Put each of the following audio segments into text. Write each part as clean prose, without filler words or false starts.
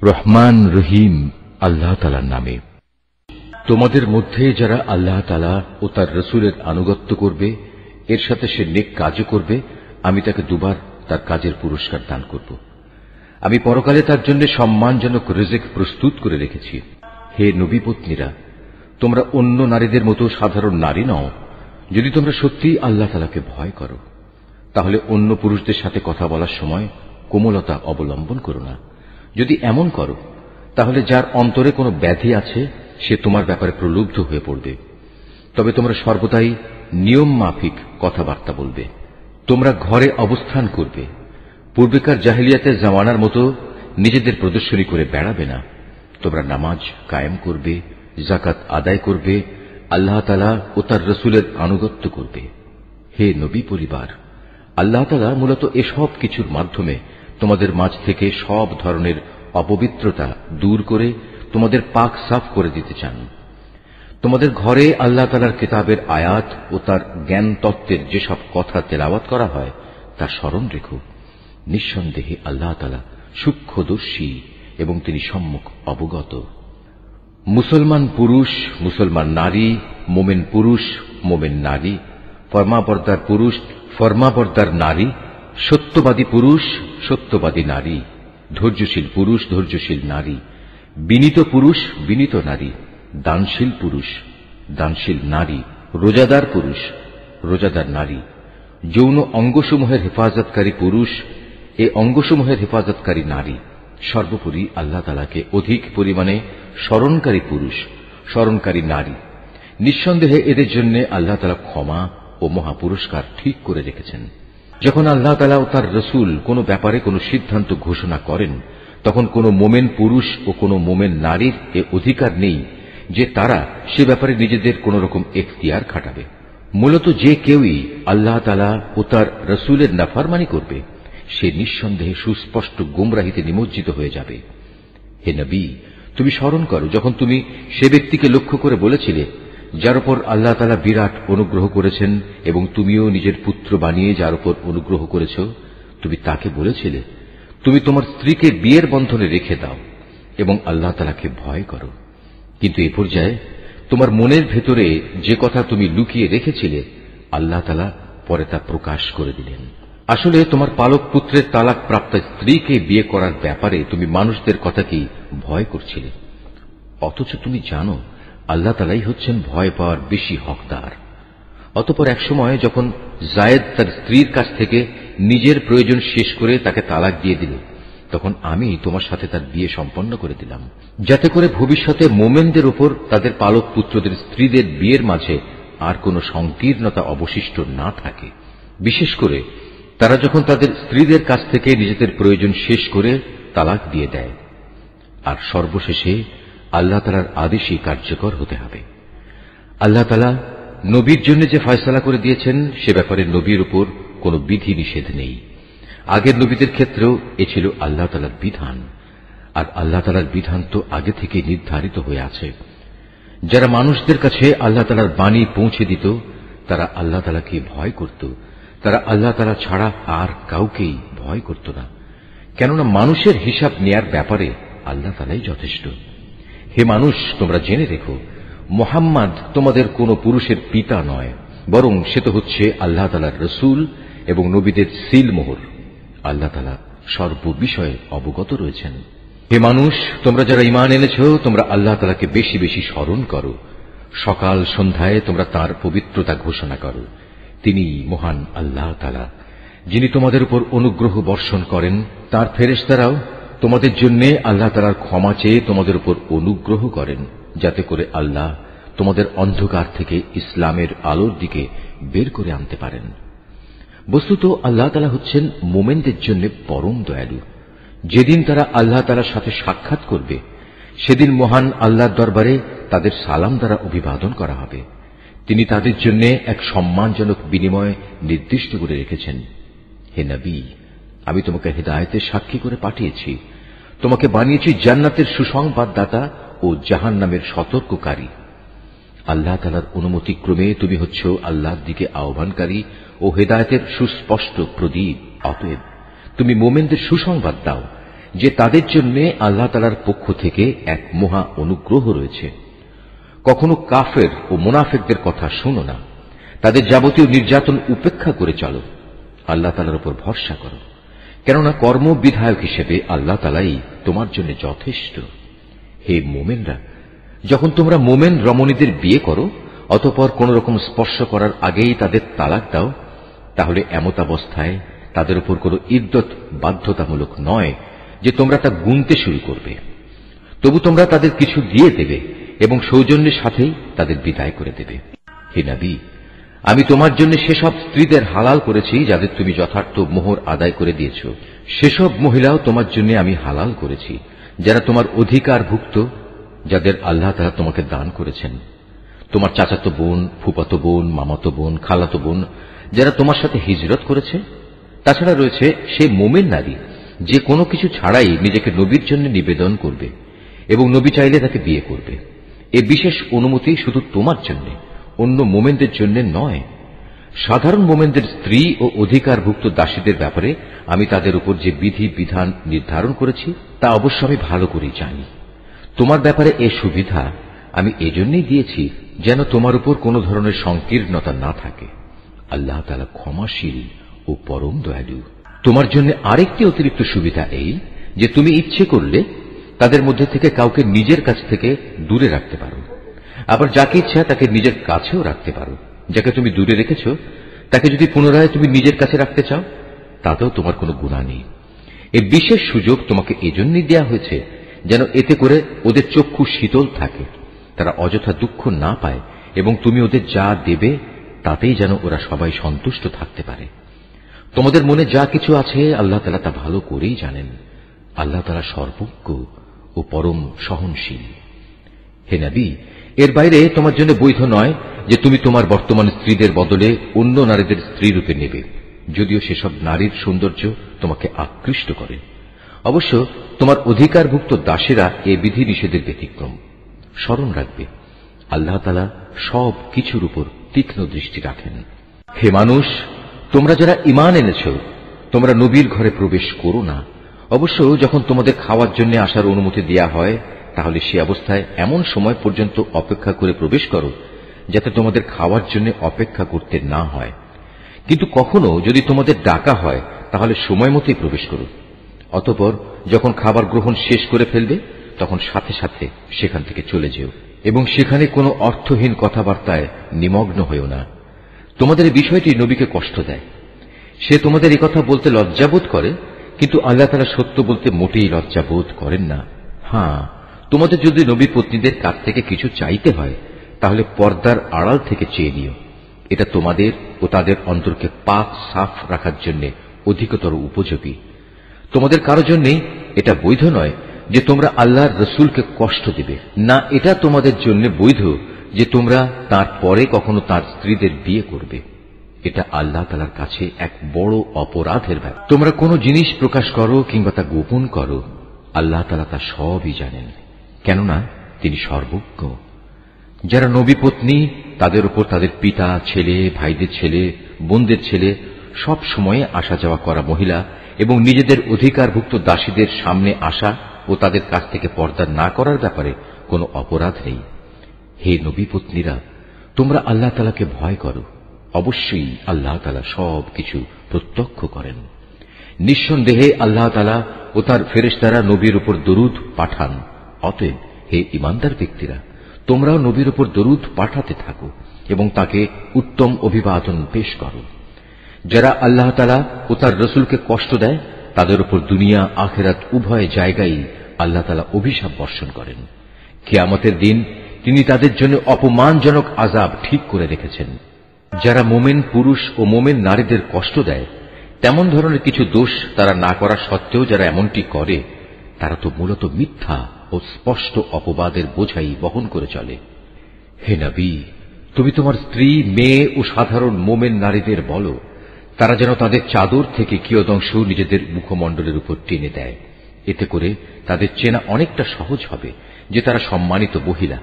রহমান রহিম আল্লাহ তাআলার নামে। তোমাদের মধ্যে যারা আল্লাহ তাআলা ও তার রাসূলের আনুগত্য করবে, এর সাথে সে নেক কাজও করবে, আমি তাকে দুবার তার কাজের পুরস্কার দান করব। আমি পরকালে তার জন্য সম্মানজনক রিজিক প্রস্তুত করে রেখেছি। হে নবী পত্নীরা, তোমরা অন্য নারীদের মতো সাধারণ নারী নও। যদি তোমরা সত্যি আল্লাহ তাআলাকে ভয় করো, তাহলে অন্য পুরুষদের সাথে কথা বলার সময় কোমলতা অবলম্বন করো না। যদি এমন করো, তাহলে যার অন্তরে কোনো ব্যাধি আছে সে তোমার ব্যাপারে প্রলুব্ধ হয়ে পড়বে। তবে তোমরা সর্বদাই নিয়ম মাফিক কথাবার্তা বলবে। তোমরা ঘরে অবস্থান করবে। পূর্বেকার জাহিলিয়াতের জামানার মতো নিজেদের প্রদর্শনী করে বেড়াবে না। তোমরা নামাজ কায়েম করবে, যাকাত আদায় করবে, আল্লাহ তাআলা ও তার রাসূলের আনুগত্য করবে। হে নবী পরিবার, আল্লাহ তাআলা মূলত এসব কিছুর মাধ্যমে তোমাদের মাঝ থেকে সব ধরনের অপবিত্রতা দূর করে তোমাদের পাক সাফ করে দিতে চান। তোমাদের ঘরে আল্লাহ তাআলার কিতাবের আয়াত ও তার জ্ঞান তত্ত্বের যেসব কথা তেলাওয়াত করা হয় তা স্মরণ রেখো। নিঃসন্দেহে আল্লাহ তাআলা সূক্ষ্মদর্শী এবং তিনি সম্মুখ অবগত। মুসলমান পুরুষ, মুসলমান নারী, মোমেন পুরুষ, মোমেন নারী, ফরমাবরদার পুরুষ, ফরমাবরদার নারী, সত্যবাদী পুরুষ, সত্যবাদী নারী, ধৈর্যশীল পুরুষ, ধৈর্যশীল নারী, বিনীত পুরুষ, বিনীত নারী, দানশীল পুরুষ, দানশীল নারী, রোজাদার পুরুষ, রোজাদার নারী, যৌন অঙ্গসমূহের হেফাজতকারী পুরুষ, এ অঙ্গসমূহের হেফাজতকারী নারী, সর্বোপরি আল্লাহ তাআলাকে অধিক পরিমাণে স্মরণকারী পুরুষ, স্মরণকারী নারী। নিঃসন্দেহে এদের জন্য আল্লাহ তাআলা ক্ষমা ও মহাপুরস্কার ঠিক করে রেখেছেন। যখন আল্লাহ তাআলা ও তার রাসূল কোনো ব্যাপারে কোনো সিদ্ধান্ত ঘোষণা করেন, তখন কোনো মোমেন পুরুষ ও কোনো মোমেন নারীর এ অধিকার নেই যে তারা সে ব্যাপারে নিজেদের কোন রকম এখতিয়ার খাটাবে। মূলত যে কেউই আল্লাহ তাআলা ও তার রাসূলের নাফরমানি করবে, সে নিঃসন্দেহে সুস্পষ্ট গোমরাহিতে নিমজ্জিত হয়ে যাবে। হে নবী, তুমি স্মরণ করো যখন তুমি সে ব্যক্তিকে লক্ষ্য করে বলেছিলে, যার উপর আল্লাহ তাআলা বিরাট অনুগ্রহ করেছেন এবং তুমিও নিজের পুত্র বানিয়ে যার উপর অনুগ্রহ করেছ, তুমি তাকে বলেছিলে, তুমি তোমার স্ত্রীকে বিয়ের বন্ধনে রেখে দাও এবং আল্লাহ তাআলাকে ভয় করো। কিন্তু এ পর্যায়ে তোমার মনের ভেতরে যে কথা তুমি লুকিয়ে রেখেছিলে, আল্লাহ তাআলা পরে তা প্রকাশ করে দিলেন। আসলে তোমার পালক পুত্রের তালাক প্রাপ্ত স্ত্রীকে বিয়ে করার ব্যাপারে তুমি মানুষদের কথাকেই ভয় করছিলে, অথচ তুমি জানো আল্লাহ তাআলাই হচ্ছেন ভয় পাওয়ার বেশি হকদার। অতঃপর এক সময় যখন জায়েদ তার স্ত্রীর কাছ থেকে নিজের প্রয়োজন শেষ করে তাকে তালাক দিয়ে দিল, তখন আমি তোমার সাথে তার বিয়ে সম্পন্ন করে দিলাম, যাতে করে ভবিষ্যতে মোমেনদের উপর তাদের পালক পুত্রদের স্ত্রীদের বিয়ের মাঝে আর কোনো সংকীর্ণতা অবশিষ্ট না থাকে। বিশেষ করে তারা যখন তাদের স্ত্রীদের কাছ থেকে নিজেদের প্রয়োজন শেষ করে তালাক দিয়ে দেয়। আর সর্বশেষে আল্লাহ তাআলার আদেশই কার্যকর হতে হবে। আল্লাহ তাআলা নবীর জন্য যে ফয়সালা করে দিয়েছেন সে ব্যাপারে নবীর উপর কোনো বিধি নিষেধ নেই। আগের নবীদের ক্ষেত্রেও এ ছিল আল্লাহ তাআলার বিধান, আর আল্লাহ তাআলার বিধান তো আগে থেকে নির্ধারিত হয়ে আছে। যারা মানুষদের কাছে আল্লাহ তাআলার বাণী পৌঁছে দিত, তারা আল্লাহ তাআলাকে ভয় করত, তারা আল্লাহ তাআলা ছাড়া আর কাউকেই ভয় করত না, কেননা মানুষের হিসাব নেয়ার ব্যাপারে আল্লাহ তাআলাই যথেষ্ট। হে মানুষ, তোমরা জেনে রেখো, মুহাম্মদ তোমাদের কোন পুরুষের পিতা নয়, বরং সে তো হচ্ছে আল্লাহ তাআলার রাসূল এবং নবীদের সিল মোহর। আল্লাহ তাআলা সর্ববিষয়ে অবগত রয়েছেন। হে মানুষ, তোমরা যারা ঈমান এনেছ, তোমরা আল্লাহ তাআলাকে বেশি বেশি স্মরণ করো। সকাল সন্ধ্যায় তোমরা তাঁর পবিত্রতা ঘোষণা করো। তিনি মহান আল্লাহ তাআলা, যিনি তোমাদের উপর অনুগ্রহ বর্ষণ করেন। তাঁর ফেরেশতারাও তোমাদের জন্য আল্লাহ তাআলার ক্ষমা চেয়ে তোমাদের উপর অনুগ্রহ করেন, যাতে করে আল্লাহ তোমাদের অন্ধকার থেকে ইসলামের আলোর দিকে বের করে আনতে পারেন। বস্তুত আল্লাহ তাআলা হচ্ছেন মুমিনদের জন্য পরম দয়ালু। যেদিন তারা আল্লাহ তাআলার সাথে সাক্ষাৎ করবে, সেদিন মহান আল্লাহর দরবারে তাদের সালাম দ্বারা অভিবাদন করা হবে। তিনি তাদের জন্য এক সম্মানজনক বিনিময় নির্দিষ্ট করে রেখেছেন। হে নবী, আমি তোমাকে হিদায়াতের সাক্ষী করে পাঠিয়েছি, তোমাকে বানিয়েছি জান্নাতের সুসংবাদদাতা ও জাহান্নামের সতর্ককারী। আল্লাহ তাআলার অনুমতিক্রমে তুমি হচ্ছ আল্লাহর দিকে আহ্বানকারী ও হিদায়াতের সুস্পষ্ট প্রদীপ। অতএব তুমি মুমিনদের সুসংবাদ দাও যে তাদের জন্য আল্লাহ তাআলার পক্ষ থেকে এক মহা অনুগ্রহ রয়েছে। কখনো কাফের ও মুনাফিকদের কথা শোনো না, তাদের যাবতীয় নির্যাতন উপেক্ষা করে চলো, আল্লাহ তাআলার উপর ভরসা করো, কেননা কর্মবিধায়ক হিসেবে আল্লাহ তাআলাই তোমার জন্য যথেষ্ট। হে মোমেনরা, যখন তোমরা মোমেন রমণীদের বিয়ে করো অতঃপর কোন রকম স্পর্শ করার আগেই তাদের তালাক দাও, তাহলে এমতাবস্থায় তাদের উপর কোন ইদ্দত বাধ্যতামূলক নয় যে তোমরা তা গুনতে শুরু করবে। তবু তোমরা তাদের কিছু দিয়ে দেবে এবং সৌজন্যের সাথেই তাদের বিদায় করে দেবে। হে নবী, আমি তোমার জন্য সেসব স্ত্রীদের হালাল করেছি যাদের তুমি যথার্থ মোহর আদায় করে দিয়েছ। সেসব মহিলাও তোমার জন্য আমি হালাল করেছি যারা তোমার অধিকারভুক্ত, যাদের আল্লাহ তাআলা তোমাকে দান করেছেন। তোমার চাচাতো বোন, ফুফাতো বোন, মামাতো বোন, খালাতো বোন যারা তোমার সাথে হিজরত করেছে। তাছাড়া রয়েছে সে মোমেন নারী যে কোনো কিছু ছাড়াই নিজেকে নবীর জন্য নিবেদন করবে এবং নবী চাইলে তাকে বিয়ে করবে। এ বিশেষ অনুমতি শুধু তোমার জন্য, অন্য মোমেনদের জন্য নয়। সাধারণ মোমেনদের স্ত্রী ও অধিকারভুক্ত দাসীদের ব্যাপারে আমি তাদের উপর যে বিধি বিধান নির্ধারণ করেছি তা অবশ্য আমি ভালো করেই জানি। তোমার ব্যাপারে এ সুবিধা আমি এজন্যই দিয়েছি যেন তোমার উপর কোনো ধরনের সংকীর্ণতা না থাকে। আল্লাহ তাআলা ক্ষমাশীল ও পরম দয়ালু। তোমার জন্য আরেকটি অতিরিক্ত সুবিধা এই যে তুমি ইচ্ছে করলে তাদের মধ্যে থেকে কাউকে নিজের কাছ থেকে দূরে রাখতে পারো, আবার যাকে ইচ্ছা তাকে নিজের কাছেও রাখতে পারো। যাকে তুমি দূরে রেখেছ তাকে যদি পুনরায় তুমি নিজের কাছে রাখতে চাও তাতেও তোমার কোনো গুনাহ নেই। এই বিশেষ সুযোগ তোমাকে এজন্যই দেয়া হয়েছে যেন এতে করে ওদের চক্ষু শীতল থাকে, তারা অযথা দুঃখ না পায় এবং তুমি ওদের যা দেবে তাতেই যেন ওরা সবাই সন্তুষ্ট থাকতে পারে। তোমাদের মনে যা কিছু আছে আল্লাহ তাআলা তা ভালো করেই জানেন। আল্লাহ তাআলা সর্বজ্ঞ ও পরম সহনশীল। হে নবী, এর বাইরে তোমার জন্য বৈধ নয় যে তুমি তোমার বর্তমান স্ত্রীদের বদলে অন্য নারীদের স্ত্রী রূপে নেবে, যদিও সেসব নারীর সৌন্দর্য তোমাকে আকৃষ্ট করে। অবশ্য তোমার অধিকারভুক্ত দাসেরা এ বিধি নিষেধের ব্যতিক্রম। স্মরণ রাখবে, আল্লাহ তাআলা সব কিছুর উপর তীক্ষ্ণ দৃষ্টি রাখেন। হে মানুষ, তোমরা যারা ঈমান এনেছ, তোমরা নবীর ঘরে প্রবেশ করো না। অবশ্য যখন তোমাদের খাওয়ার জন্য আসার অনুমতি দেয়া হয় তাহলে সে অবস্থায় এমন সময় পর্যন্ত অপেক্ষা করে প্রবেশ করো যাতে তোমাদের খাওয়ার জন্য অপেক্ষা করতে না হয়। কিন্তু কখনো যদি তোমাদের ডাকা হয় তাহলে সময় মতোই প্রবেশ করো। অতঃপর যখন খাবার গ্রহণ শেষ করে ফেলবে তখন সাথে সাথে সেখান থেকে চলে যেও এবং সেখানে কোনো অর্থহীন কথাবার্তায় নিমগ্ন হয়েও না। তোমাদের এই বিষয়টি নবীকে কষ্ট দেয়। সে তোমাদের এই কথা বলতে লজ্জাবোধ করে, কিন্তু আল্লাহ তাআলা সত্য বলতে মোটেই লজ্জাবোধ করেন না। হ্যাঁ, তোমাদের যদি নবী পত্নীদের কাছ থেকে কিছু চাইতে হয় তাহলে পর্দার আড়াল থেকে চেয়ে নিও। এটা তোমাদের ও তাদের অন্তরকে পাক সাফ রাখার জন্য অধিকতর উপযোগী। তোমাদের কারো জন্যই এটা বৈধ নয় যে তোমরা আল্লাহর রসুলকে কষ্ট দিবে, না এটা তোমাদের জন্য বৈধ যে তোমরা তার পরে কখনো তার স্ত্রীদের বিয়ে করবে। এটা আল্লাহ তাআলার কাছে এক বড় অপরাধের ব্যাপার। তোমরা কোনো জিনিস প্রকাশ করো কিংবা তা গোপন করো, আল্লাহ তাআলা তা সবই জানেন, কেননা তিনি সর্বজ্ঞ। যারা নবী পত্নী তাদের উপর তাদের পিতা, ছেলে, ভাইদের ছেলে, বোনদের ছেলে সব সময়ে আসা যাওয়া করা মহিলা এবং নিজেদের অধিকারভুক্ত দাসীদের সামনে আসা ও তাদের কাছ থেকে পর্দা না করার ব্যাপারে কোনো অপরাধ নেই। হে নবী পত্নীরা, তোমরা আল্লাহ তাআলাকে ভয় করো। অবশ্যই আল্লাহ তাআলা সব কিছু প্রত্যক্ষ করেন। নিঃসন্দেহে আল্লাহ তাআলা ও তার ফেরেশতারা নবীর উপর দরুদ পাঠান। অতএব হে ঈমানদার ব্যক্তিরা, তোমরাও নবীর উপর দরুদ পাঠাতে থাকো এবং তাকে উত্তম অভিবাদন পেশ করো। যারা আল্লাহ তাআলা ও তার রসুলকে কষ্ট দেয় তাদের উপর দুনিয়া আখিরাত উভয় জায়গায় আল্লাহ তাআলা অভিশাপ বর্ষণ করেন। কিয়ামতের দিন তিনি তাদের জন্য অপমানজনক আযাব ঠিক করে রেখেছেন। যারা মোমেন পুরুষ ও মোমেন নারীদের কষ্ট দেয় তেমন ধরনের কিছু দোষ তারা না করা সত্ত্বেও যারা এমনটি করে তারা তো মূলত মিথ্যা ও স্পষ্ট অপবাদের বোঝাই বহন করে চলে। হে নবী, তুমি তোমার স্ত্রী, মেয়ে ও সাধারণ মোমেন নারীদের বলো তারা যেন তাদের চাদর থেকে কিয়দংশ নিজেদের মুখমণ্ডলের উপর টেনে দেয়। এতে করে তাদের চেনা অনেকটা সহজ হবে যে তারা সম্মানিত মহিলা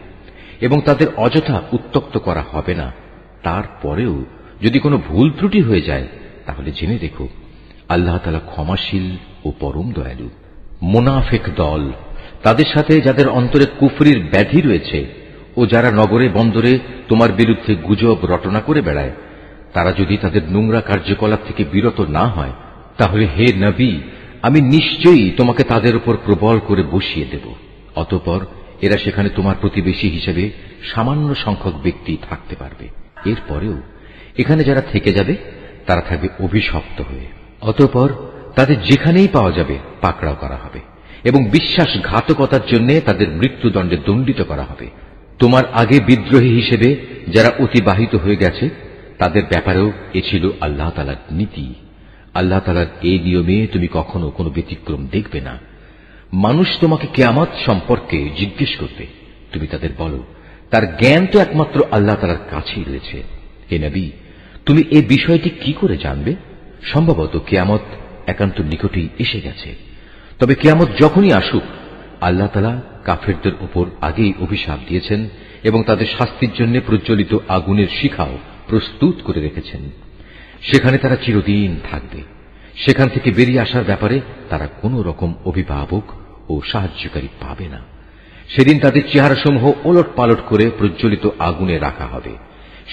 এবং তাদের অযথা উত্ত্যক্ত করা হবে না। তারপরেও যদি কোনো ভুল ত্রুটি হয়ে যায় তাহলে জেনে দেখো আল্লাহ তাআলা ক্ষমাশীল ও পরম দয়ালু। মুনাফিক দল, তাদের সাথে যাদের অন্তরে কুফরির ব্যাধি রয়েছে ও যারা নগরে বন্দরে তোমার বিরুদ্ধে গুজব রটনা করে বেড়ায়, তারা যদি তাদের নোংরা কার্যকলাপ থেকে বিরত না হয়, তাহলে হে নবী, আমি নিশ্চয়ই তোমাকে তাদের উপর প্রবল করে বসিয়ে দেব। অতঃপর এরা সেখানে তোমার প্রতিবেশী হিসেবে সামান্য সংখ্যক ব্যক্তি থাকতে পারবে। এরপরেও এখানে যারা থেকে যাবে তারা থাকবে অভিশপ্ত হয়ে। অতঃপর তাদের যেখানেই পাওয়া যাবে পাকড়াও করা হবে এবং বিশ্বাসঘাতকতার জন্য তাদের মৃত্যুদণ্ডে দণ্ডিত করা হবে। তোমার আগে বিদ্রোহী হিসেবে যারা অতিবাহিত হয়ে গেছে তাদের ব্যাপারেও এ ছিল আল্লাহ তাআলার নীতি। আল্লাহ তাআলার এই নিয়মে তুমি কখনো কোনো ব্যতিক্রম দেখবে না। মানুষ তোমাকে কিয়ামত সম্পর্কে জিজ্ঞেস করবে, তুমি তাদের বলো, তার জ্ঞান তো একমাত্র আল্লাহ তাআলার কাছেই রয়েছে। হে নবী, তুমি এই বিষয়টি কি করে জানবে? সম্ভবত কিয়ামত একান্ত নিকটেই এসে গেছে। তবে কিয়ামত যখনই আসুক, আল্লাহ তাআলা কাফেরদের উপর আগেই অভিশাপ দিয়েছেন এবং তাদের শাস্তির জন্য প্রজ্বলিত আগুনের শিখাও প্রস্তুত করে রেখেছেন। সেখানে তারা চিরদিন থাকবে। সেখান থেকে বেরিয়ে আসার ব্যাপারে তারা কোনো রকম অভিভাবক ও সাহায্যকারী পাবে না। সেদিন তাদের চেহারাসমূহ ওলট পালট করে প্রজ্বলিত আগুনে রাখা হবে।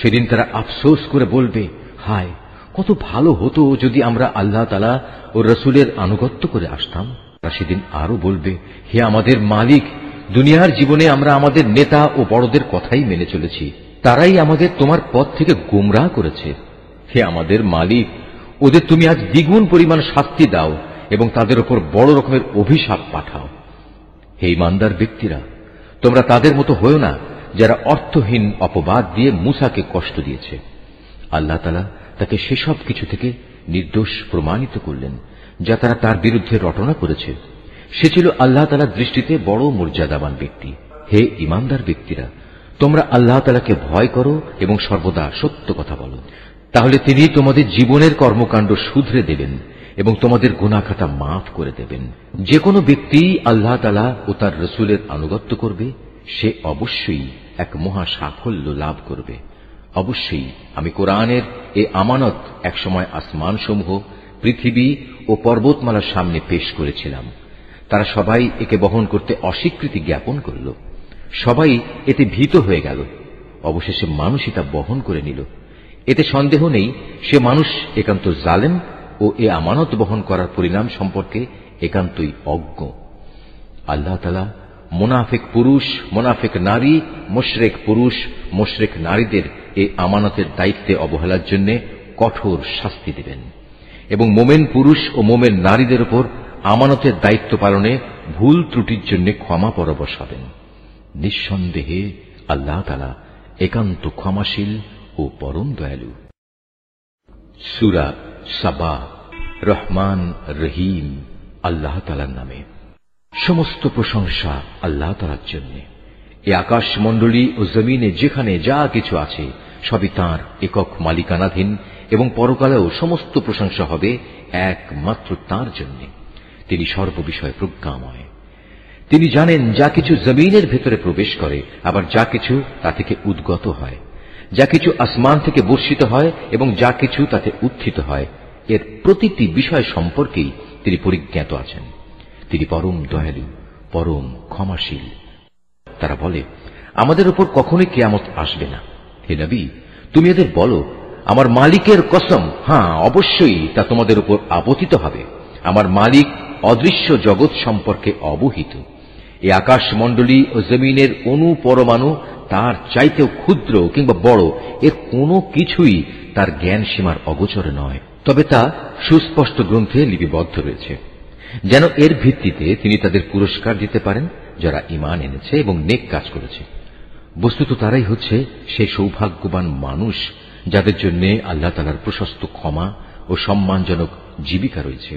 সেদিন তারা আফসোস করে বলবে, হায়, কত ভালো হতো যদি আমরা আল্লাহ তাআলা ও রাসূলের আনুগত্য করে আসতাম। তারা সেদিন আরো বলবে, হে আমাদের মালিক, দুনিয়ার জীবনে আমরা আমাদের নেতা ও বড়দের কথাই মেনে চলেছি, তারাই আমাদের তোমার পথ থেকে গোমরাহ করেছে। হে আমাদের মালিক, ওদের তুমি আজ দ্বিগুণ পরিমাণ শাস্তি দাও এবং তাদের উপর বড় রকমের অভিশাপ পাঠাও। হে ঈমানদার ব্যক্তিরা, তোমরা তাদের মতো হয়েও না যারা অর্থহীন অপবাদ দিয়ে মূসাকে কষ্ট দিয়েছে। আল্লাহ তাআলা তাকে সেসব কিছু থেকে নির্দোষ প্রমাণিত করলেন যা তারা তার বিরুদ্ধে রটনা করেছে। সে ছিল আল্লাহ তাআলার দৃষ্টিতে বড় মর্যাদাবান ব্যক্তি। হে ঈমানদার ব্যক্তিরা, তোমরা আল্লাহ তাআলাকে ভয় করো এবং সর্বদা সত্য কথা বলো, তাহলে তিনি তোমাদের জীবনের কর্মকাণ্ড শুধরে দেবেন এবং তোমাদের গুনাহ খাতা মাফ করে দেবেন। যে কোনো ব্যক্তি আল্লাহ তাআলা ও তার রাসূলের আনুগত্য করবে সে অবশ্যই এক মহা সাফল্য লাভ করবে। অবশ্যই আমি কোরআনের এই আমানত একসময় আসমানসমূহ, পৃথিবী ও পর্বতমালার সামনে পেশ করেছিলাম। তারা সবাই একে বহন করতে অস্বীকৃতি জ্ঞাপন করল। সবাই এতে ভীত হয়ে গেল। অবশেষে মানুষই তা বহন করে নিল। এতে সন্দেহ নেই সে মানুষ একান্ত জালেম ও এ আমানত বহন করার পরিণাম সম্পর্কে একান্তই অজ্ঞ। আল্লাহ তাআলা মুনাফিক পুরুষ, মুনাফিক নারী, মুশরিক পুরুষ, মুশরিক নারীদের এই আমানতের দায়িত্বে অবহেলার জন্য কঠোর শাস্তি দেবেন এবং মোমেন পুরুষ ও মোমেন নারীদের উপর আমানতের দায়িত্ব পালনে ভুল ত্রুটির জন্য ক্ষমা পরবশ হবেন। নিঃসন্দেহে আল্লাহ তাআলা একান্ত ক্ষমাশীল ও পরম দয়ালু। সূরা সাবা। রহমান রহিম আল্লাহ তাআলার নামে। সমস্ত প্রশংসা আল্লাহ তাআলার জন্য। এই আকাশমণ্ডলী ও জমিনে যেখানে যা কিছু আছে সবই তাঁর একক মালিকানাধীন এবং পরকালেও সমস্ত প্রশংসা হবে একমাত্র তাঁর জন্য। তিনি সর্ববিষয়ে প্রজ্ঞাময়। তিনি জানেন যা কিছু জমিনের ভেতরে প্রবেশ করে, আবার যা কিছু তা থেকে উদ্গত হয়, যা কিছু আসমান থেকে বর্ষিত হয় এবং যা কিছু তাতে উত্থিত হয়। এর প্রতিটি বিষয় সম্পর্কেই তিনি পরিজ্ঞাত আছেন। তিনি পরম দয়ালু, পরম ক্ষমাশীল। তারা বলে, আমাদের উপর কখনোই কিয়ামত আসবে না। হে নবী, তুমি এদের বলো, আমার মালিকের কসম, হ্যাঁ অবশ্যই তা তোমাদের উপর আপতিত হবে। আমার মালিক অদৃশ্য জগৎ সম্পর্কে অবহিত। এই আকাশমণ্ডলী ও জমিনের অণু পরমাণু তার চাইতেও ক্ষুদ্র কিংবা বড়, এর কোনো কিছুই তার জ্ঞান সীমার অগোচরে নয়। তবে তা সুস্পষ্ট গ্রন্থে লিপিবদ্ধ রয়েছে, যেন এর ভিত্তিতে তিনি তাদের পুরস্কার দিতে পারেন যারা ঈমান এনেছে এবং নেক কাজ করেছে। বস্তুত তারাই হচ্ছে সেই সৌভাগ্যবান মানুষ যাদের জন্য আল্লাহ তাআলার প্রশস্ত ক্ষমা ও সম্মানজনক জীবিকা রয়েছে।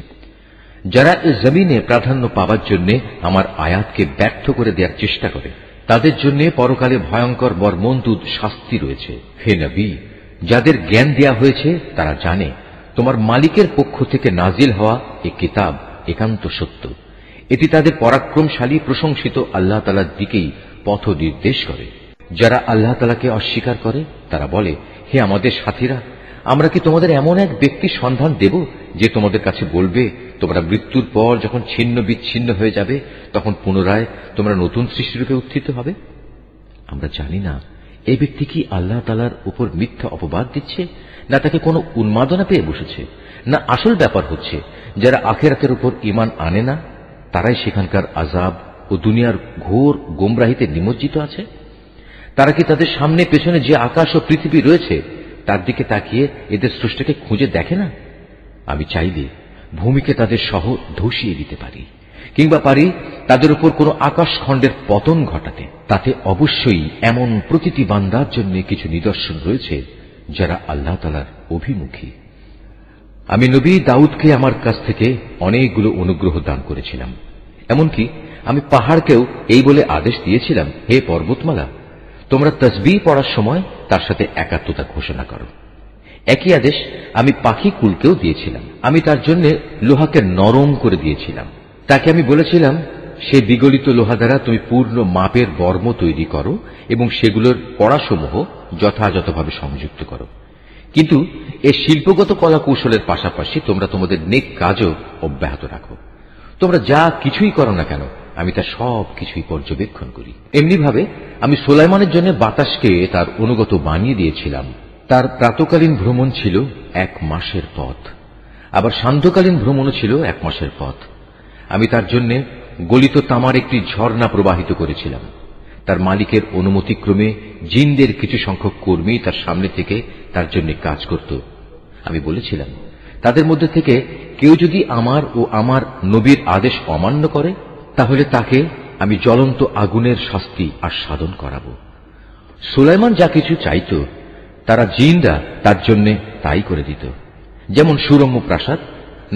যারা এ জমিনে প্রাধান্য পাবার জন্য আমার আয়াতকে ব্যর্থ করে দেওয়ার চেষ্টা করে, তাদের জন্য পরকালে ভয়ঙ্কর মর্মন্তুদ শাস্তি রয়েছে। হে নবী, যাদের জ্ঞান দেয়া হয়েছে তারা জানে তোমার মালিকের পক্ষ থেকে নাজিল হওয়া এ কিতাব একান্ত সত্য। এটি তাদের পরাক্রমশালী প্রশংসিত আল্লাহ তাআলার দিকেই পথ নির্দেশ করে। যারা আল্লাহ তাআলাকে অস্বীকার করে তারা বলে, হে আমাদের সাথীরা, আমরা কি তোমাদের এমন এক ব্যক্তির সন্ধান দেব যে তোমাদের কাছে বলবে তোমরা মৃত্যুর পর যখন ছিন্ন বিচ্ছিন্ন হয়ে যাবে তখন পুনরায় তোমরা নতুন সৃষ্টিরূপে উত্থিত হবে? আমরা জানি না এই ব্যক্তি কি আল্লাহ তাআলার উপর মিথ্যা অপবাদ দিচ্ছে, না তাকে কোনো উন্মাদনা পেয়ে বসেছে, না আসল ব্যাপার হচ্ছে যারা আখিরাতের উপর ঈমান আনে না তারাই সেখানকার আযাব ও দুনিয়ার ঘোর গোমরাহিতে নিমজ্জিত আছে। তারা কি তাদের সামনে পেছনে যে আকাশ ও পৃথিবী রয়েছে তার দিকে তাকিয়ে এদের স্রষ্টাকে খুঁজে দেখে না? আমি চাইলে ভূমিকে তাদের সহ ধসিয়ে দিতে পারি, কিংবা পারি তাদের উপর কোন আকাশখণ্ডের পতন ঘটাতে। তাতে অবশ্যই এমন প্রতিটি বান্দার জন্য কিছু নিদর্শন রয়েছে যারা আল্লাহ তাআলার অভিমুখী। আমি নবী দাউদকে আমার কাছ থেকে অনেকগুলো অনুগ্রহ দান করেছিলাম। এমনকি আমি পাহাড়কেও এই বলে আদেশ দিয়েছিলাম, হে পর্বতমালা, তোমরা তাসবিহ পড়ার সময় তার সাথে একাত্মতা ঘোষণা করো। একই আদেশ আমি পাখি কুলকেও দিয়েছিলাম। আমি তার জন্য লোহাকে নরম করে দিয়েছিলাম। তাকে আমি বলেছিলাম, সে বিগলিত লোহা দ্বারা তুমি পূর্ণ মাপের বর্ম তৈরি করো এবং সেগুলোর কড়াসমূহ যথাযথভাবে সংযুক্ত করো। কিন্তু এই শিল্পগত কলা কৌশলের পাশাপাশি তোমরা তোমাদের নেক কাজও অব্যাহত রাখো। তোমরা যা কিছুই করো না কেন আমি তা সব কিছুই পর্যবেক্ষণ করি। এমনিভাবে আমি সুলাইমানের জন্য বাতাসকে তার অনুগত বানিয়ে দিয়েছিলাম। তার প্রাতকালীন ভ্রমণ ছিল 1 মাসের পথ, আবার সান্ধ্যকালীন ভ্রমণও ছিল 1 মাসের পথ। আমি তার জন্য গলিত তামার একটি ঝর্ণা প্রবাহিত করেছিলাম। তার মালিকের অনুমতিক্রমে জিনদের কিছু সংখ্যক কর্মী তার সামনে থেকে তার জন্য কাজ করত। আমি বলেছিলাম, তাদের মধ্যে থেকে কেউ যদি আমার ও আমার নবীর আদেশ অমান্য করে তাহলে তাকে আমি জ্বলন্ত আগুনের শাস্তি আস্বাদন করাব। সুলাইমান যা কিছু চাইত তারা জিনরা তার জন্য তাই করে দিত। যেমন সুরম্য প্রাসাদ,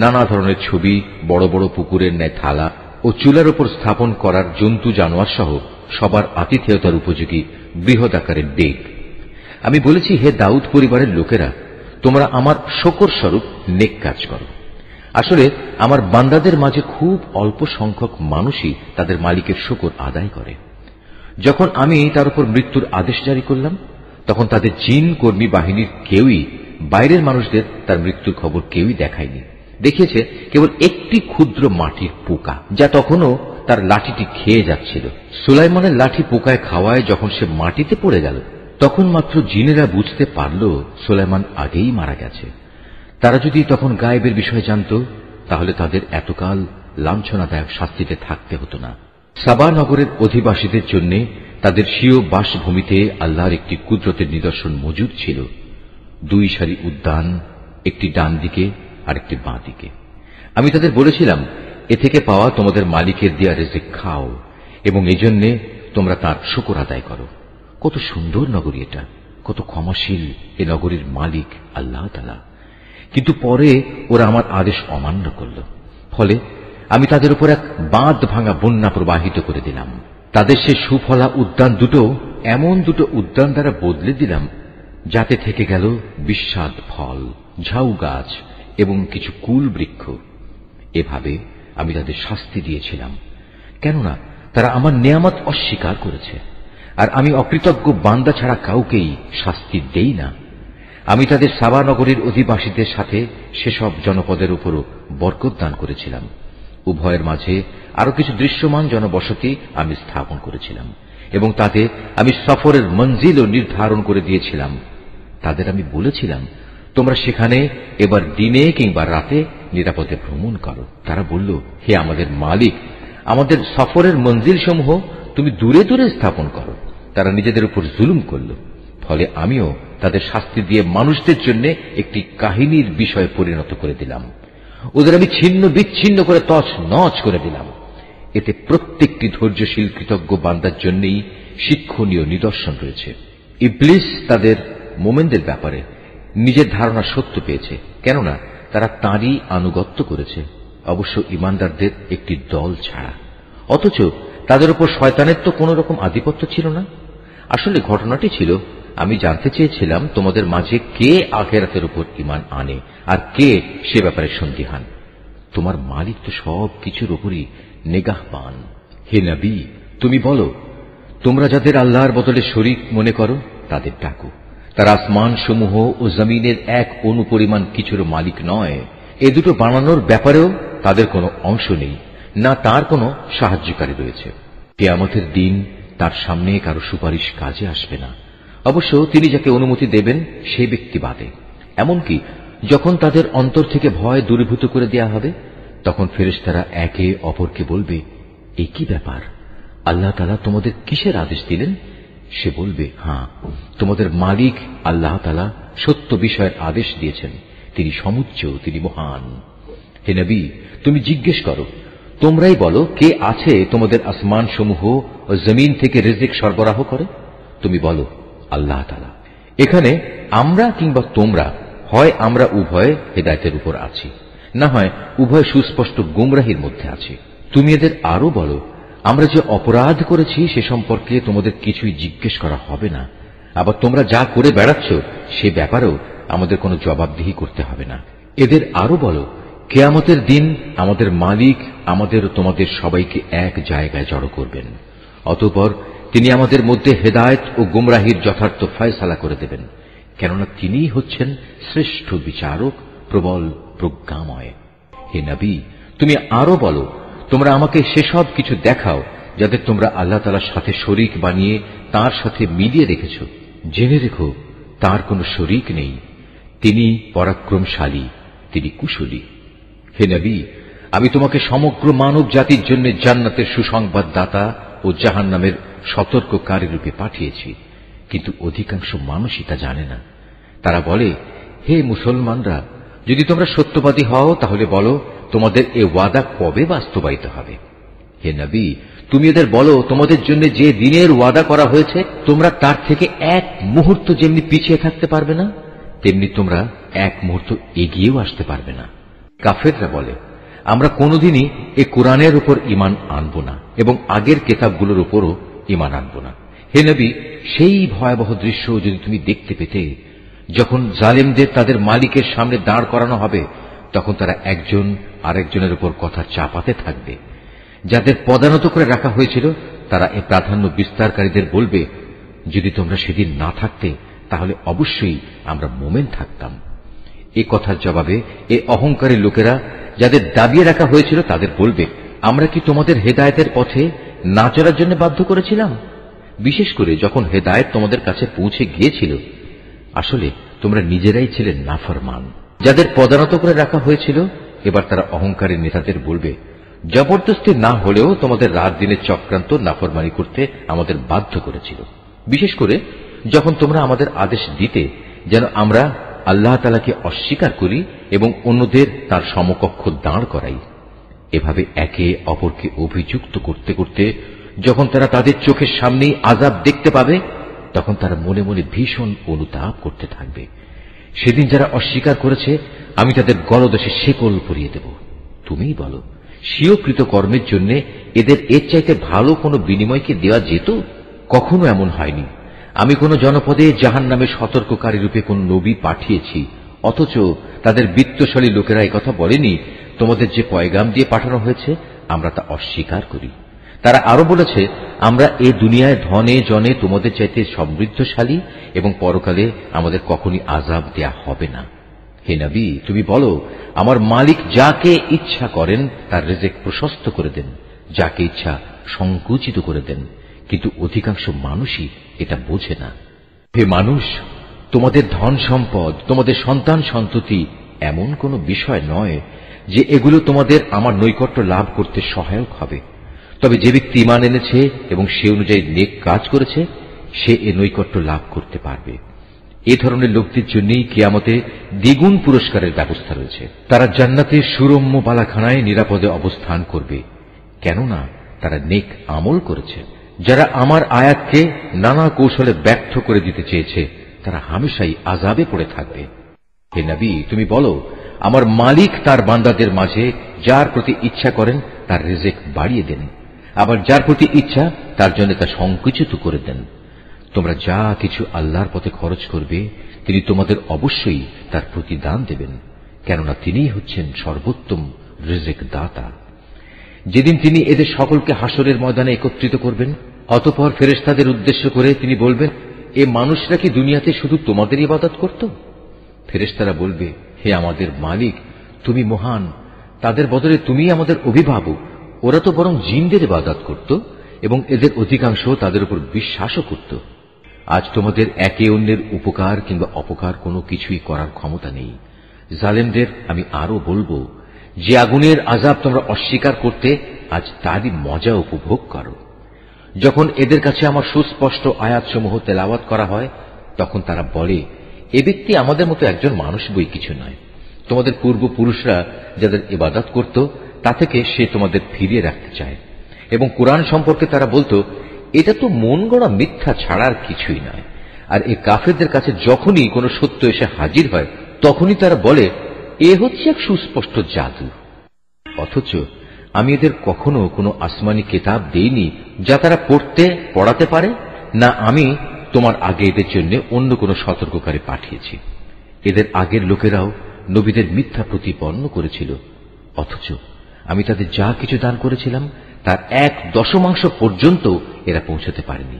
নানা ধরনের ছবি, বড় বড় পুকুরের ন্যায় থালা ও চুলার উপর স্থাপন করার জন্তু জানোয়ার সহ সবার আতিথেয়তার উপযোগী বৃহৎ আকারের ডেক। আমি বলেছি, হে দাউদ পরিবারের লোকেরা, তোমরা আমার শকর স্বরূপ নেক কাজ করো। আসলে আমার বান্দাদের মাঝে খুব অল্প সংখ্যক মানুষই তাদের মালিকের শকর আদায় করে। যখন আমি তার উপর মৃত্যুর আদেশ জারি করলাম তখন তাদের জিন কর্মী বাহিনীর কেউই বাইরের মানুষদের তার মৃত্যুর খবর কেউই দেখায়নি। দেখিয়েছে কেবল একটি ক্ষুদ্র মাটির পোকা, যা তখনও তার লাঠিটি খেয়ে যাচ্ছিল। সুলাইমানের লাঠি পোকায় খাওয়ায় যখন সে মাটিতে পড়ে গেল তখন মাত্র জিনেরা বুঝতে পারল সুলাইমান আগেই মারা গেছে। তারা যদি তখন গায়েবের বিষয় জানত তাহলে তাদের এতকাল লাঞ্ছনাদায়ক শাস্তিতে থাকতে হতো না। সাবা নগরের অধিবাসীদের জন্য তাদের স্বীয় বাসভূমিতে আল্লাহর একটি কুদরতের নিদর্শন মজুদ ছিল। 2 সারি উদ্যান, একটি ডান দিকে আর একটি বাঁ দিকে। আমি তাদের বলেছিলাম, এ থেকে পাওয়া তোমাদের মালিকের দেয়া রিজিক খাও এবং এজন্য তোমরা তার শুকর আদায় করো। কত সুন্দর নগরী এটা, কত ক্ষমাশীল এ নগরীর মালিক আল্লাহ তাআলা। কিন্তু পরে ওরা আমার আদেশ অমান্য করল। ফলে আমি তাদের উপর এক বাঁধ ভাঙা বন্যা প্রবাহিত করে দিলাম। তাদের সে সুফলা উদ্যান দুটো এমন দুটো উদ্যান দ্বারা বদলে দিলাম যাতে থেকে গেল বিস্বাদ ফল, ঝাউ গাছ এবং কিছু কুল বৃক্ষ। এভাবে আমি তাদের শাস্তি দিয়েছিলাম, কেননা তারা আমার নেয়ামত অস্বীকার করেছে। আর আমি অকৃতজ্ঞ বান্দা ছাড়া কাউকেই শাস্তি দেই না। আমি তাদের সাবা নগরীর অধিবাসীদের সাথে সেসব জনপদের উপরও বরকত দান করেছিলাম। উভয়ের মাঝে আরো কিছু দৃশ্যমান জনবসতি আমি স্থাপন করেছিলাম এবং তাতে আমি সফরের মঞ্জিলও নির্ধারণ করে দিয়েছিলাম। তাদের আমি বলেছিলাম, তোমরা সেখানে এবার দিনে কিংবা রাতে নিরাপদে ভ্রমণ করো। তারা বলল, হে আমাদের মালিক, আমাদের সফরের মঞ্জিল সমূহ তুমি দূরে দূরে স্থাপন করো। তারা নিজেদের উপর জুলুম করল। ফলে আমিও তাদের শাস্তি দিয়ে মানুষদের জন্য একটি কাহিনীর বিষয় পরিণত করে দিলাম। ওদের আমি ছিন্ন বিচ্ছিন্ন করে তছ নছ করে দিলাম। এতে প্রত্যেকটি ধৈর্যশীল কৃতজ্ঞ বান্দার জন্যই শিক্ষণীয় নিদর্শন রয়েছে। ইবলিস তাদের মোমেনদের ব্যাপারে নিজের ধারণা সত্য পেয়েছে, কেননা তারা তাঁরই আনুগত্য করেছে, অবশ্য ইমানদারদের একটি দল ছাড়া। অথচ তাদের উপর শয়তানের তো কোন রকম আধিপত্য ছিল না। আসলে ঘটনাটি ছিল, আমি জানতে চেয়েছিলাম তোমাদের মাঝে কে আখিরাতের উপর ঈমান আনে আর কে সে ব্যাপারে সন্দিহান। তোমার মালিক তো সব কিছুর উপরই নিগাহবান। হে নবী, তুমি বলো, তোমরা যাদের আল্লাহর বদলে শরীক মনে করো তাদের ডাকো, তারা আসমান সমূহ ও জমিনের এক অনুপরিমাণ কিছুর মালিক নয়। এ দুটো বানানোর ব্যাপারেও তাদের কোনো অংশ নেই, না তার কোনো সাহায্যকারী রয়েছে। কিয়ামতের দিন তার সামনে কারো সুপারিশ কাজে আসবে না, অবশ্য তিনি যাকে অনুমতি দেবেন সে ব্যক্তি বাদে। এমনকি যখন তাদের অন্তর থেকে ভয় দূরীভূত করে দেয়া হবে, তখন ফেরেশতারা একে অপরকে বলবে, এ কি ব্যাপার, আল্লাহ তাআলা তোমাদের কিসের আদেশ দিলেন? সে বলবে, হ্যাঁ, তোমাদের মালিক আল্লাহ তাআলা সত্য বিষয়ের আদেশ দিয়েছেন, তিনি সমুচ্চ, তিনি মহান। হে নবী, তুমি জিজ্ঞেস করো, তোমরাই বলো, কে আছে তোমাদের আসমান সমূহ ও জমিন থেকে রিজিক সরবরাহ করে? তুমি বলো, আল্লাহ তাআলা। এখানে আমরা কিংবা তোমরা, হয় আমরা উভয় হেদায়েতের উপর আছি, না হয় উভয় সুস্পষ্ট গুমরাহির মধ্যে আছি। তুমি এদের আরো বলো, আমরা যে অপরাধ করেছি সে সম্পর্কে তোমাদের কিছুই জিজ্ঞেস করা হবে না, আবার তোমরা যা করে বেড়াচ্ছ সে ব্যাপারেও আমাদের কোনো জবাবদিহি করতে হবে না। এদের আরো বলো, কিয়ামতের দিন আমাদের মালিক আমাদের ও তোমাদের সবাইকে এক জায়গায় জড়ো করবেন, অতঃপর তিনি আমাদের মধ্যে হেদায়েত ও গুমরাহির যথার্থ ফয়সালা করে দেবেন, কেননা তিনিই হচ্ছেন শ্রেষ্ঠ বিচারক, প্রবল প্রজ্ঞাময়। হে নবী, তুমি আরো বলো, তোমরা আমাকে সেসব কিছু দেখাও যাদের তোমরা আল্লাহ তাআলার সাথে শরীক বানিয়ে তার সাথে মিলিয়ে রেখেছ। জেনে রেখো, তার কোনো শরীক নেই, তিনি পরাক্রমশালী, তিনি কুশলী। হে নবী, আমি তোমাকে সমগ্র মানব জাতির জন্য জান্নাতের সুসংবাদদাতা ও জাহান্নামের সতর্ককারী রূপে পাঠিয়েছি, কিন্তু অধিকাংশ মানুষই তা জানে না। তারা বলে, হে মুসলমানরা, যদি তোমরা সত্যবাদী হও তাহলে বলো, তোমাদের এ ওয়াদা কবে বাস্তবায়িত হবে? হে নবী, তুমি এদের বলো, তোমাদের জন্য যে দিনের ওয়াদা করা হয়েছে তোমরা তার থেকে এক মুহূর্ত যেমনি পিছিয়ে থাকতে পারবে না, তেমনি তোমরা এক মুহূর্ত এগিয়েও আসতে পারবে না। কাফেররা বলে, আমরা কোনোদিনই এ কোরআনের উপর ঈমান আনব না এবং আগের কিতাবগুলোর উপরও ঈমান আনব না। হে নবী, সেই ভয়াবহ দৃশ্য যদি তুমি দেখতে পেতে, যখন জালেমদের তাদের মালিকের সামনে দাঁড় করানো হবে, তখন তারা একজন আরেকজনের উপর কথা চাপাতে থাকবে। যাদের পদানত করে রাখা হয়েছিল তারা এ প্রাধান্য বিস্তারকারীদের বলবে, যদি তোমরা সেদিন না থাকতে তাহলে অবশ্যই আমরা মোমেন থাকতাম। এ কথার জবাবে এ অহংকারী লোকেরা যাদের দাবিয়ে রাখা হয়েছিল তাদের বলবে, আমরা কি তোমাদের হেদায়েতের পথে না চলার জন্য বাধ্য করেছিলাম? বিশেষ করে যখন হেদায়েত তোমাদের কাছে পৌঁছে গিয়েছিল, আসলে তোমরা নিজেরাই ছিলেন নাফরমান। যাদের পদানত করে রাখা হয়েছিল, এবার তারা অহংকারী নেতাদের বলবে, জবরদস্তি না হলেও তোমাদের রাত দিনের চক্রান্ত নাফরমানি করতে আমাদের বাধ্য করেছিল, বিশেষ করে যখন তোমরা আমাদের আদেশ দিতে যেন আমরা আল্লাহ তাআলাকে অস্বীকার করি এবং অন্যদের তার সমকক্ষ দাঁড় করাই। এভাবে একে অপরকে অভিযুক্ত করতে করতে যখন তারা তাদের চোখের সামনেই আযাব দেখতে পাবে, তখন তারা মনে মনে ভীষণ অনুতাপ করতে থাকবে। সেদিন যারা অস্বীকার করেছে আমি তাদের গলদেশে শেকল পরিয়ে দেব। তুমিই বলো, স্বীয়কৃত কর্মের জন্য এদের এর চাইতে ভালো কোনো বিনিময় কি দেওয়া যেত? কখনো এমন হয়নি। আমি কোন জনপদে জাহান্নামের সতর্ককারী রূপে কোন নবী পাঠিয়েছি, অথচ তাদের বিত্তশালী লোকেরা একথা বলেনি, তোমাদের যে পয়গাম দিয়ে পাঠানো হয়েছে আমরা তা অস্বীকার করি। তারা আরো বলেছে, আমরা এ দুনিয়ায় ধনে জনে তোমাদের চাইতে সমৃদ্ধশালী এবং পরকালে আমাদের কখনই আযাব দেয়া হবে না। হে নবী, তুমি বলো, আমার মালিক যাকে ইচ্ছা করেন তার রিজিক প্রশস্ত করে দেন, যাকে ইচ্ছা সংকুচিত করে দেন, কিন্তু অধিকাংশ মানুষই এটা বোঝে না। হে মানুষ, তোমাদের ধন সম্পদ, তোমাদের সন্তান সন্ততি এমন কোন বিষয় নয় যে এগুলো তোমাদের আমার নৈকট্য লাভ করতে সহায়ক হবে। তবে যে ব্যক্তি ঈমান এনেছে এবং সে অনুযায়ী নেক কাজ করেছে, সে এ নৈকট্য লাভ করতে পারবে। এ ধরনের লোকদের জন্যই কিয়ামতে দ্বিগুণ পুরস্কারের ব্যবস্থা রয়েছে। তারা জান্নাতের সুরম্য বালাখানায় নিরাপদে অবস্থান করবে, কেননা তারা নেক আমল করেছে। যারা আমার আয়াতকে নানা কৌশলে ব্যর্থ করে দিতে চেয়েছে তারা হামেশাই আযাবে পড়ে থাকবে। হে নবী, তুমি বলো, আমার মালিক তার বান্দাদের মাঝে যার প্রতি ইচ্ছা করেন তার রিজিক বাড়িয়ে দেন, আবার যার প্রতি ইচ্ছা তার জন্য তা সংকুচিত করে দেন। তোমরা যা কিছু আল্লাহর পথে খরচ করবে তিনি তোমাদের অবশ্যই তার প্রতিদান দেবেন, কেননা তিনিই হচ্ছেন সর্বোত্তম রিজিক দাতা। যেদিন তিনি এদের সকলকে হাসরের ময়দানে একত্রিত করবেন, অতঃপর ফেরেশতাদের উদ্দেশ্য করে তিনি বলবেন, এ মানুষরা কি দুনিয়াতে শুধু তোমাদের ইবাদত করত? ফেরেশতারা বলবে, হে আমাদের মালিক, তুমি মহান, তাদের বদলে তুমি আমাদের অভিভাবক। ওরা তো বরং জিনদের ইবাদত করত এবং এদের অধিকাংশ তাদের উপর বিশ্বাসও করত। আজ তোমাদের একে অন্যের উপকার কিংবা অপকার কোনো কিছুই করার ক্ষমতা নেই। জালেমদের আমি আরো বলবো, যে আগুনের আযাব তোমরা অস্বীকার করতে, আজ তারই মজা উপভোগ করো। যখন এদের কাছে আমার সুস্পষ্ট আয়াতসমূহ তেলাওয়াত করা হয়, তখন তারা বলে, এ ব্যক্তি আমাদের মতো একজন মানুষ বই কিছু নয়। তোমাদের পূর্বপুরুষরা যাদের ইবাদত করত, তা থেকে সে তোমাদের ফিরিয়ে রাখতে চায়। এবং কুরআন সম্পর্কে তারা বলতো, এটা তো মন গড়া মিথ্যা ছাড়ার কিছুই নয়। আর এই কাফেরদের কাছে যখনই কোনো সত্য এসে হাজির হয়, তখনই তারা বলে, এ হচ্ছে এক সুস্পষ্ট জাদু। অথচ আমি এদের কখনো কোনো আসমানি কিতাব দেইনি যা তারা পড়তে পড়াতে পারে, না আমি তোমার আগে এদের জন্য অন্য কোনো সতর্ককারী পাঠিয়েছি। এদের আগের লোকেরাও নবীদের মিথ্যা প্রতিপন্ন করেছিল, অথচ আমি তাদের যা কিছু দান করেছিলাম তার 1/10 পর্যন্ত এরা পৌঁছতে পারেনি।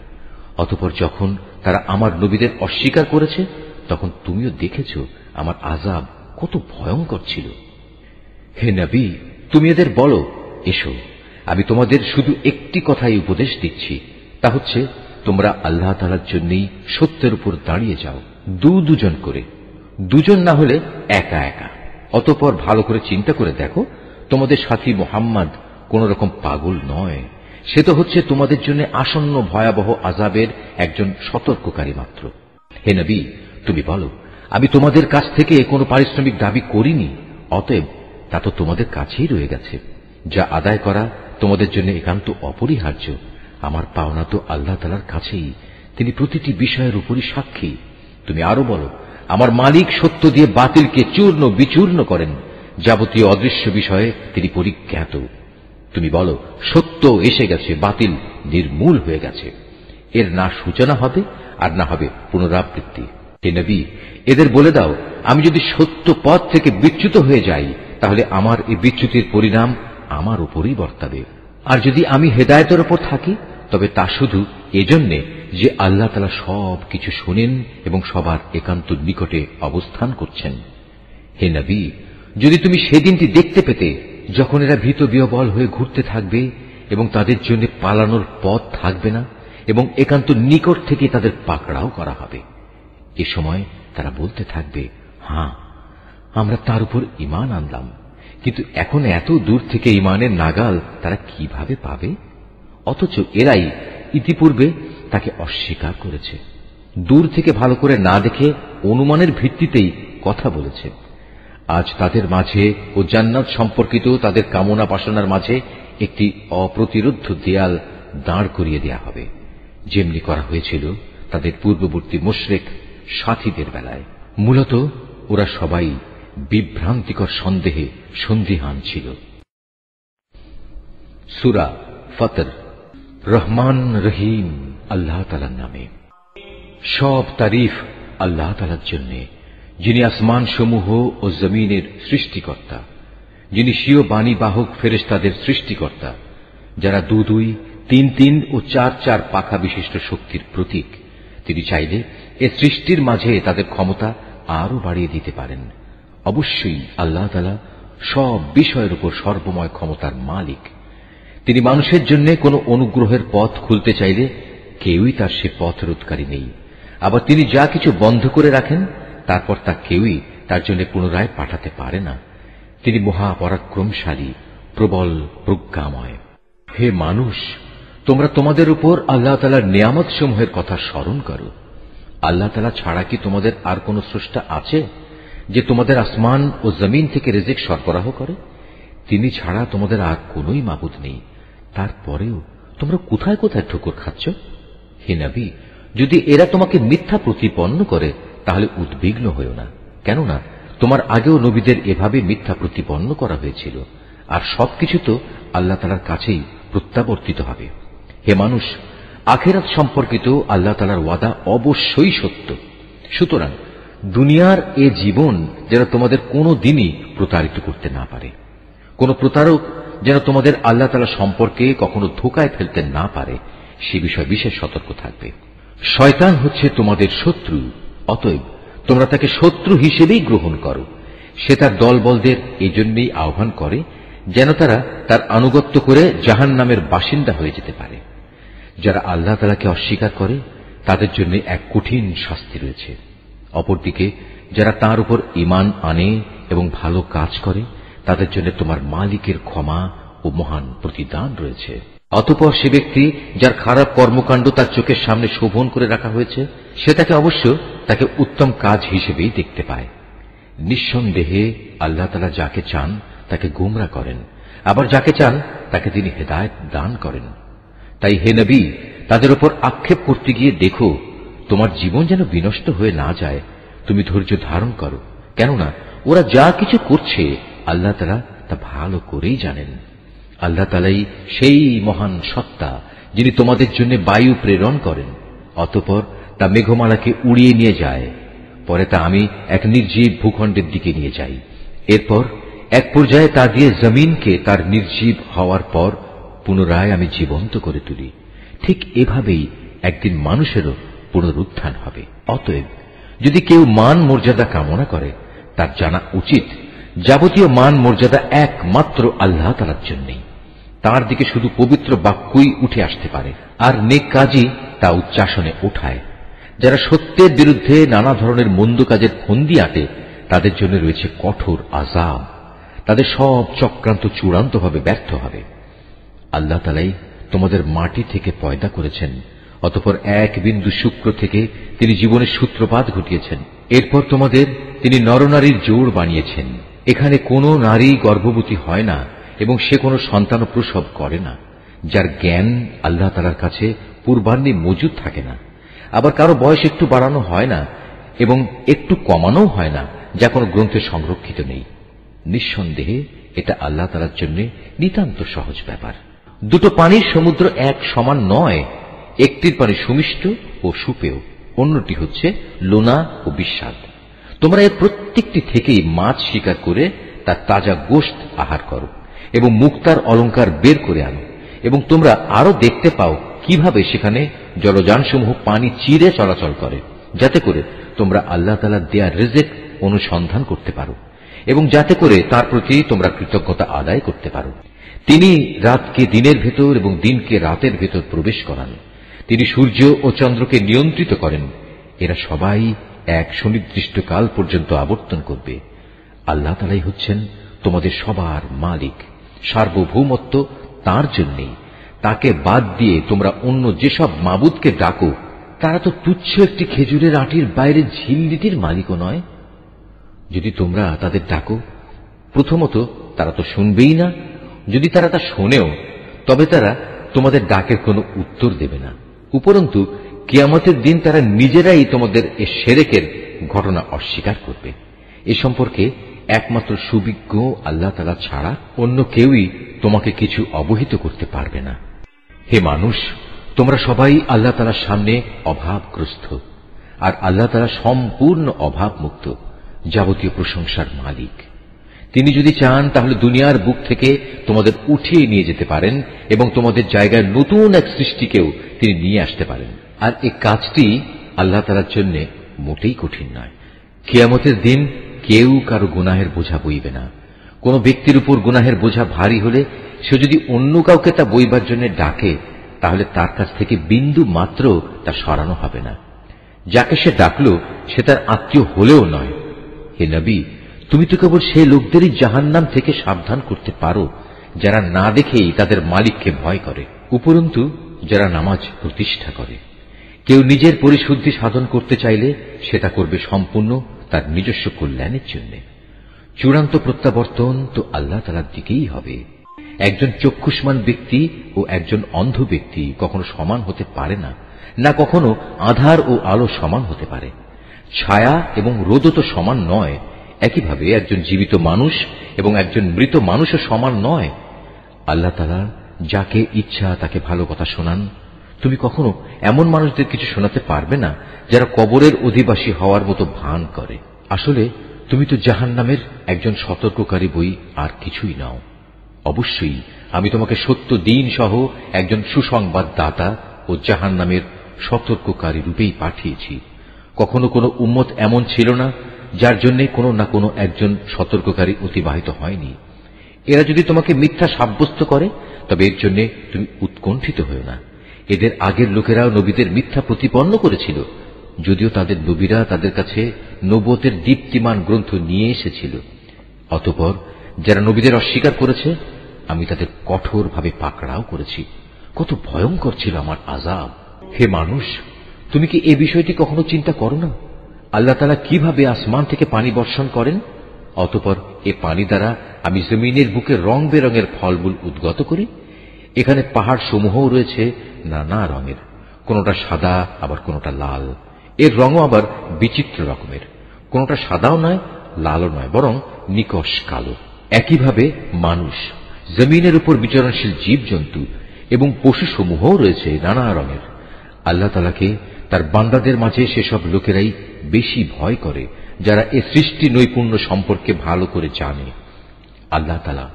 অতঃপর যখন তারা আমার নবীদের অস্বীকার করেছে, তখন তুমিও দেখেছ আমার আযাব কত ভয়ঙ্কর ছিল। হে নবী, তুমি এদের বলো, এসো, আমি তোমাদের শুধু একটি কথাই উপদেশ দিচ্ছি, তা হচ্ছে তোমরা আল্লাহ তাআলার জন্যই সত্যের উপর দাঁড়িয়ে যাও, দুজন করে, দুজন না হলে একা একা। অতঃপর ভালো করে চিন্তা করে দেখো, তোমাদের সাথী মুহাম্মদ কোন রকম পাগল নয়। সে তো হচ্ছে তোমাদের জন্য আসন্ন ভয়াবহ আযাবের একজন সতর্ককারী মাত্র। হে নবী, তুমি বলো, আমি তোমাদের কাছ থেকে কোনো পারিশ্রমিক দাবি করিনি, অতএব তা তো তোমাদের কাছেই রয়ে গেছে। যা আদায় করা তোমাদের জন্য একান্ত অপরিহার্য। আমার পাওনা তো আল্লাহ তাআলার কাছেই, তিনি প্রতিটি বিষয়ের উপরই সাক্ষী। তুমি আরো বলো, আমার মালিক সত্য দিয়ে বাতিলকে চূর্ণ বিচূর্ণ করেন, যাবতীয় অদৃশ্য বিষয়ে তিনি পরিজ্ঞাত। তুমি বলো, সত্য এসে গেছে, বাতিল নির্মূল হয়ে গেছে। এর না সূচনা হবে আর না হবে পুনরাবৃত্তি। হে নবী, এদের বলে দাও, আমি যদি সত্য পথ থেকে বিচ্যুত হয়ে যাই, তাহলে আমার এই বিচ্যুতির পরিণাম আমার উপরই বর্তাবে। আর যদি আমি হেদায়েতের উপর থাকি, তবে তা শুধু এজন্যে যে আল্লাহ তাআলা সব কিছু শোনেন এবং সবার একান্ত নিকটে অবস্থান করছেন। হে নবী, যদি তুমি সেদিনটি দেখতে পেতে যখন এরা ভীত বিহ্বল হয়ে ঘুরতে থাকবে এবং তাদের জন্য পালানোর পথ থাকবে না এবং একান্ত নিকট থেকে তাদের পাকড়াও করা হবে, এ সময় তারা বলতে থাকবে, হ্যাঁ, আমরা তার উপর ঈমান আনলাম, কিন্তু এখন এত দূর থেকে ঈমানের নাগাল তারা কিভাবে পাবে? অথচ এরাই ইতিপূর্বে তাকে অস্বীকার করেছে, দূর থেকে ভালো করে না দেখে অনুমানের ভিত্তিতেই কথা বলেছে। আজ তাদের মাঝে ও জান্নাত সম্পর্কিত তাদের কামনা বাসনার মাঝে একটি অপ্রতিরোধ্য দেয়াল দাঁড় করিয়ে দেয়া হবে, যেমনি করা হয়েছিল তাদের পূর্ববর্তী মুশরিক সাথীদের বেলায়। মূলত ওরা সবাই বিভ্রান্তিকর সন্দেহে সন্দিহান ছিল। সূরা ফাতর। রহমান রহিম আল্লাহ তাআলার নামে। সব তারিফ আল্লাহ তাআলার জন্য, যিনি আসমান সমূহ ও জমিনের সৃষ্টিকর্তা, যিনি স্বীয় বাণী বাহক ফেরেশতাদের সৃষ্টিকর্তা, যারা 2 2, 3 3 ও 4 4 পাখা বিশিষ্ট শক্তির প্রতীক। তিনি চাইলে এ সৃষ্টির মাঝে তাদের ক্ষমতা আরো বাড়িয়ে দিতে পারেন। অবশ্যই আল্লাহ তাআলা সব বিষয়ের উপর সর্বময় ক্ষমতার মালিক। তিনি মানুষের জন্য কোনো অনুগ্রহের পথ খুলতে চাইলে কেউই তার সে পথ রোধকারী নেই। আবার তিনি যা কিছু বন্ধ করে রাখেন, তারপর তা কেউই তার জন্য পুনরায় পাঠাতে পারে না। তিনি মহাপরাক্রমশালী, প্রবল প্রজ্ঞাময়। হে মানুষ, তোমরা তোমাদের উপর আল্লাহ তাআলার নিয়ামত সমূহের কথা স্মরণ করো। আল্লাহ তাআলা ছাড়া কি তোমাদের আর কোন স্রষ্টা আছে যে তোমাদের আসমান ও জমিন থেকে রিজিক সরবরাহ করে? তিনি ছাড়া তোমাদের আর কোনই মাবুদ নেই। তারপরেও তোমরা কোথায় কোথায় ঠোকর খাচ্ছ? হে নবী, যদি এরা তোমাকে মিথ্যা প্রতিপন্ন করে তাহলে উদ্বিগ্ন হয়ো না, কেননা তোমার আগেও নবীদের এভাবে মিথ্যা প্রতিপন্ন করা হয়েছিল, আর সবকিছু তো আল্লাহ তাআলার কাছেই প্রত্যাবর্তিত হবে। হে মানুষ, আখিরাত সম্পর্কিত আল্লাহ তাআলার ওয়াদা অবশ্যই সত্য। সুতরাং দুনিয়ার এ জীবন যেন তোমাদের কোনো দিনই প্রতারিত করতে না পারে। কোন প্রতারক যেন তোমাদের আল্লাহ তাআলা সম্পর্কে কখনো ধোঁকায় ফেলতে না পারে, সে বিষয়ে বিশেষ সতর্ক থাকবে। শয়তান হচ্ছে তোমাদের শত্রু, অতএব তোমরা তাকে শত্রু হিসেবেই গ্রহণ করো। সে তার দলবলদের এই জন্যই আহ্বান করে যেন তারা তার আনুগত্য করে জাহান্নামের বাসিন্দা হয়ে যেতে পারে। যারা আল্লাহ তাআলাকে অস্বীকার করে তাদের জন্য এক কঠিন শাস্তি রয়েছে। অপরদিকে যারা তার উপর ঈমান আনে এবং ভালো কাজ করে তাদের জন্য তোমার মালিকের ক্ষমা ও মহান প্রতিদান রয়েছে। অতঃপর সে ব্যক্তি যার খারাপ কর্মকাণ্ড তার চোখের সামনে শোভন করে রাখা হয়েছে সে তাকে উত্তম কাজ হিসেবেই দেখতে পায়। নিঃসন্দেহে আল্লাহ তাআলা যাকে চান তাকে গোমরাহ করেন, আবার যাকে চান তাকে তিনি হেদায়েত দান করেন। তাই হে নবী, তাদের উপর আক্ষেপ করতে গিয়ে দেখো তোমার জীবন যেন বিনষ্ট হয়ে না যায়। তুমি ধৈর্য ধারণ করো, কেননা ওরা যা কিছু করছে আল্লাহ তাআলা তা ভালো করেই জানেন। আল্লাহ তাআলাই সেই মহান সত্তা যিনি তোমাদের জন্য বায়ু প্রেরণ করেন, অতঃপর তা মেঘমালাকে উড়িয়ে নিয়ে যায়। পরে তা আমি এক নির্জীব ভূখণ্ডের দিকে নিয়ে যাই। এরপর এক পর্যায়ে তা দিয়ে জমিনকে তার নির্জীব হওয়ার পর পুনরায় আমি জীবন্ত করে তুলি। ঠিক এভাবেই একদিন মানুষেরও পুনরুত্থান হবে। অতএব যদি কেউ মান মর্যাদা কামনা করে তার জানা উচিত যাবতীয় মান মর্যাদা একমাত্র আল্লাহ তাআলার জন্যই। তার দিকে শুধু পবিত্র বাক্যই উঠে আসতে পারে, আর নেক কাজই তা উচ্চাসনে ওঠায়। যারা সত্যের বিরুদ্ধে নানা ধরনের মন্দ কাজের ফন্দি আঁটে তাদের জন্য রয়েছে কঠোর আযাব। তাদের সব চক্রান্ত চূড়ান্তভাবে ব্যর্থ হবে। আল্লাহ তাআলাই তোমাদের মাটি থেকে পয়দা করেছেন, অতঃপর এক বিন্দু শুক্র থেকে তিনি জীবনের সূত্রপাত ঘটিয়েছেন। এরপর তোমাদের তিনি নরনারীর জোড় বানিয়েছেন। এখানে কোনো নারী গর্ভবতী হয় না এবং সে কোনো সন্তান প্রসব করে না, যার জ্ঞান আল্লাহ তাআলার কাছে পূর্বাহ্নে মজুদ থাকে না। আবার কারো বয়স একটু বাড়ানো হয় না এবং একটু কমানো হয় না, যা কোনো গ্রন্থে সংরক্ষিত নেই। নিঃসন্দেহে এটা আল্লাহ তাআলার জন্য নিতান্ত সহজ ব্যাপার। দুটো পানির সমুদ্র এক সমান নয়। একটির পানি সুমিষ্ট ও সুপেয়, অন্যটি হচ্ছে লোনা ও বিস্বাদ। তোমরা এর প্রত্যেকটি থেকেই মাছ শিকার করে তার তাজা গোশত আহার করো এবং মুক্তার অলংকার বের করে আনো, এবং তোমরা আরো দেখতে পাও কিভাবে সেখানে জলযানসমূহ পানি চিরে চলাচল করে, যাতে করে তোমরা আল্লাহ তাআলার দেয়া রিজিক অনুসন্ধান করতে পারো এবং যাতে করে তার প্রতি তোমরা কৃতজ্ঞতা আদায় করতে পারো। তিনি রাতকে দিনের ভেতর এবং দিনকে রাতের ভেতর প্রবেশ করান। তিনি সূর্য ও চন্দ্রকে নিয়ন্ত্রিত করেন। এরা সবাই এক সুনির্দিষ্ট কাল পর্যন্ত আবর্তন করবে। আল্লাহ তাআলাই হচ্ছেন তোমাদের সবার মালিক। সার্বভৌমত্ব তার জন্যই। তাকে বাদ দিয়ে তোমরা অন্য যেসব মাবুদকে ডাকো তারা তো তুচ্ছ একটি খেজুরের আটির বাইরে ঝিল্লিটির মালিকও নয়। যদি তোমরা তাদের ডাকো, প্রথমত তারা তো শুনবেই না। যদি তারা তা শোনেও তবে তারা তোমাদের ডাকের কোনো উত্তর দেবে না। উপরন্তু কিয়ামতের দিন তারা নিজেরাই তোমাদের এ শিরকের ঘটনা অস্বীকার করবে। এ সম্পর্কে একমাত্র সুবিজ্ঞ আল্লাহ তাআলা ছাড়া অন্য কেউই তোমাকে কিছু অবহিত করতে পারবে না। হে মানুষ, তোমরা সবাই আল্লাহ তাআলার সামনে অভাবগ্রস্ত, আর আল্লাহ তাআলা সম্পূর্ণ অভাবমুক্ত, যাবতীয় প্রশংসার মালিক। তিনি যদি চান তাহলে দুনিয়ার বুক থেকে তোমাদের উঠিয়ে নিয়ে যেতে পারেন এবং তোমাদের জায়গায় নতুন এক সৃষ্টিকেও তিনি নিয়ে আসতে পারেন। আর এই কাজটি আল্লাহ তাআলার জন্য মোটেই কঠিন নয়। কিয়ামতের দিন কেউ কারো গুনাহের বোঝা বইবে না। কোন ব্যক্তির উপর গুনাহের বোঝা ভারী হলে সে যদি অন্য কাউকে তা বইবার জন্য ডাকে তাহলে তার কাছ থেকে বিন্দু মাত্র তা সরানো হবে না। যাকে সে ডাকলো সে তার আত্মীয় হলেও নয়। হে নবী, তুমি তো কেবল সেই লোকদেরই জাহান্নাম থেকে সাবধান করতে পারো যারা না দেখেই তাদের মালিককে ভয় করে, উপরন্তু যারা নামাজ প্রতিষ্ঠা করে। কেউ নিজের পরিশুদ্ধি সাধন করতে চাইলে সেটা করবে সম্পূর্ণ তার নিজস্ব কল্যাণের জন্য। চূড়ান্ত প্রত্যাবর্তন তো আল্লাহ তাআলার দিকেই হবে। একজন চক্ষুষ্মান ব্যক্তি ও একজন অন্ধ ব্যক্তি কখনো সমান হতে পারে না, না কখনো আধার ও আলো সমান হতে পারে। ছায়া এবং রোদও তো সমান নয়। একইভাবে একজন জীবিত মানুষ এবং একজন মৃত মানুষও সমান নয়। আল্লাহ তাআলা যাকে ইচ্ছা তাকে ভালো কথা শোনান। তুমি কখনো এমন মানুষদের কিছু শোনাতে পারবে না যারা কবরের অধিবাসী হওয়ার মতো ভান করে। আসলে তুমি তো জাহান্নামের একজন সতর্ককারী বই, আর কিছুই নাও। অবশ্যই আমি তোমাকে সত্য দ্বীন সহ একজন সুসংবাদদাতা ও জাহান্নামের সতর্ককারী রূপেই পাঠিয়েছি। কখনো কোনো উম্মত এমন ছিল না যার জন্য কোনো না কোনো একজন সতর্ককারী অতিবাহিত হয়নি। এরা যদি তোমাকে মিথ্যা সাব্যস্ত করে তবে এর জন্য তুমি উৎকণ্ঠিত হও না। এদের আগের লোকেরাও নবীদের মিথ্যা প্রতিপন্ন করেছিল, যদিও তাদের নবীরা তাদের কাছে নবুয়তের দীপ্তিমান গ্রন্থ নিয়ে এসেছিল। অতঃপর যারা নবীদের অস্বীকার করেছে আমি তাদের কঠোরভাবে পাকড়াও করেছি। কত ভয়ঙ্কর ছিল আমার আযাব। হে মানুষ, তুমি কি এই বিষয়টি কখনো চিন্তা করো না? আল্লাহ তাআলা কিভাবে আসমান থেকে পানি বর্ষণ করেন, অতঃপর এ পানি দ্বারা আমি জমিনের বুকে রং বেরঙের ফলমূল উদ্গত করি। এখানে পাহাড় সমূহও রয়েছে নানা রঙের, কোনটা সাদা আবার কোনটা লাল। এর রঙও আবার বিচিত্র রকমের, কোনটা সাদাও নয় লালও নয়, বরং নিকষ কালো। একইভাবে মানুষ, জমিনের উপর বিচরণশীল জীবজন্তু এবং পশু সমূহও রয়েছে নানা রঙের। আল্লাহ তাআলাকে তার বান্দাদের মাঝে সেসব লোকেরাই বেশি ভয় করে যারা এ সৃষ্টি নৈপুণ্য সম্পর্কে ভালো করে জানে। আল্লাহ তাআলা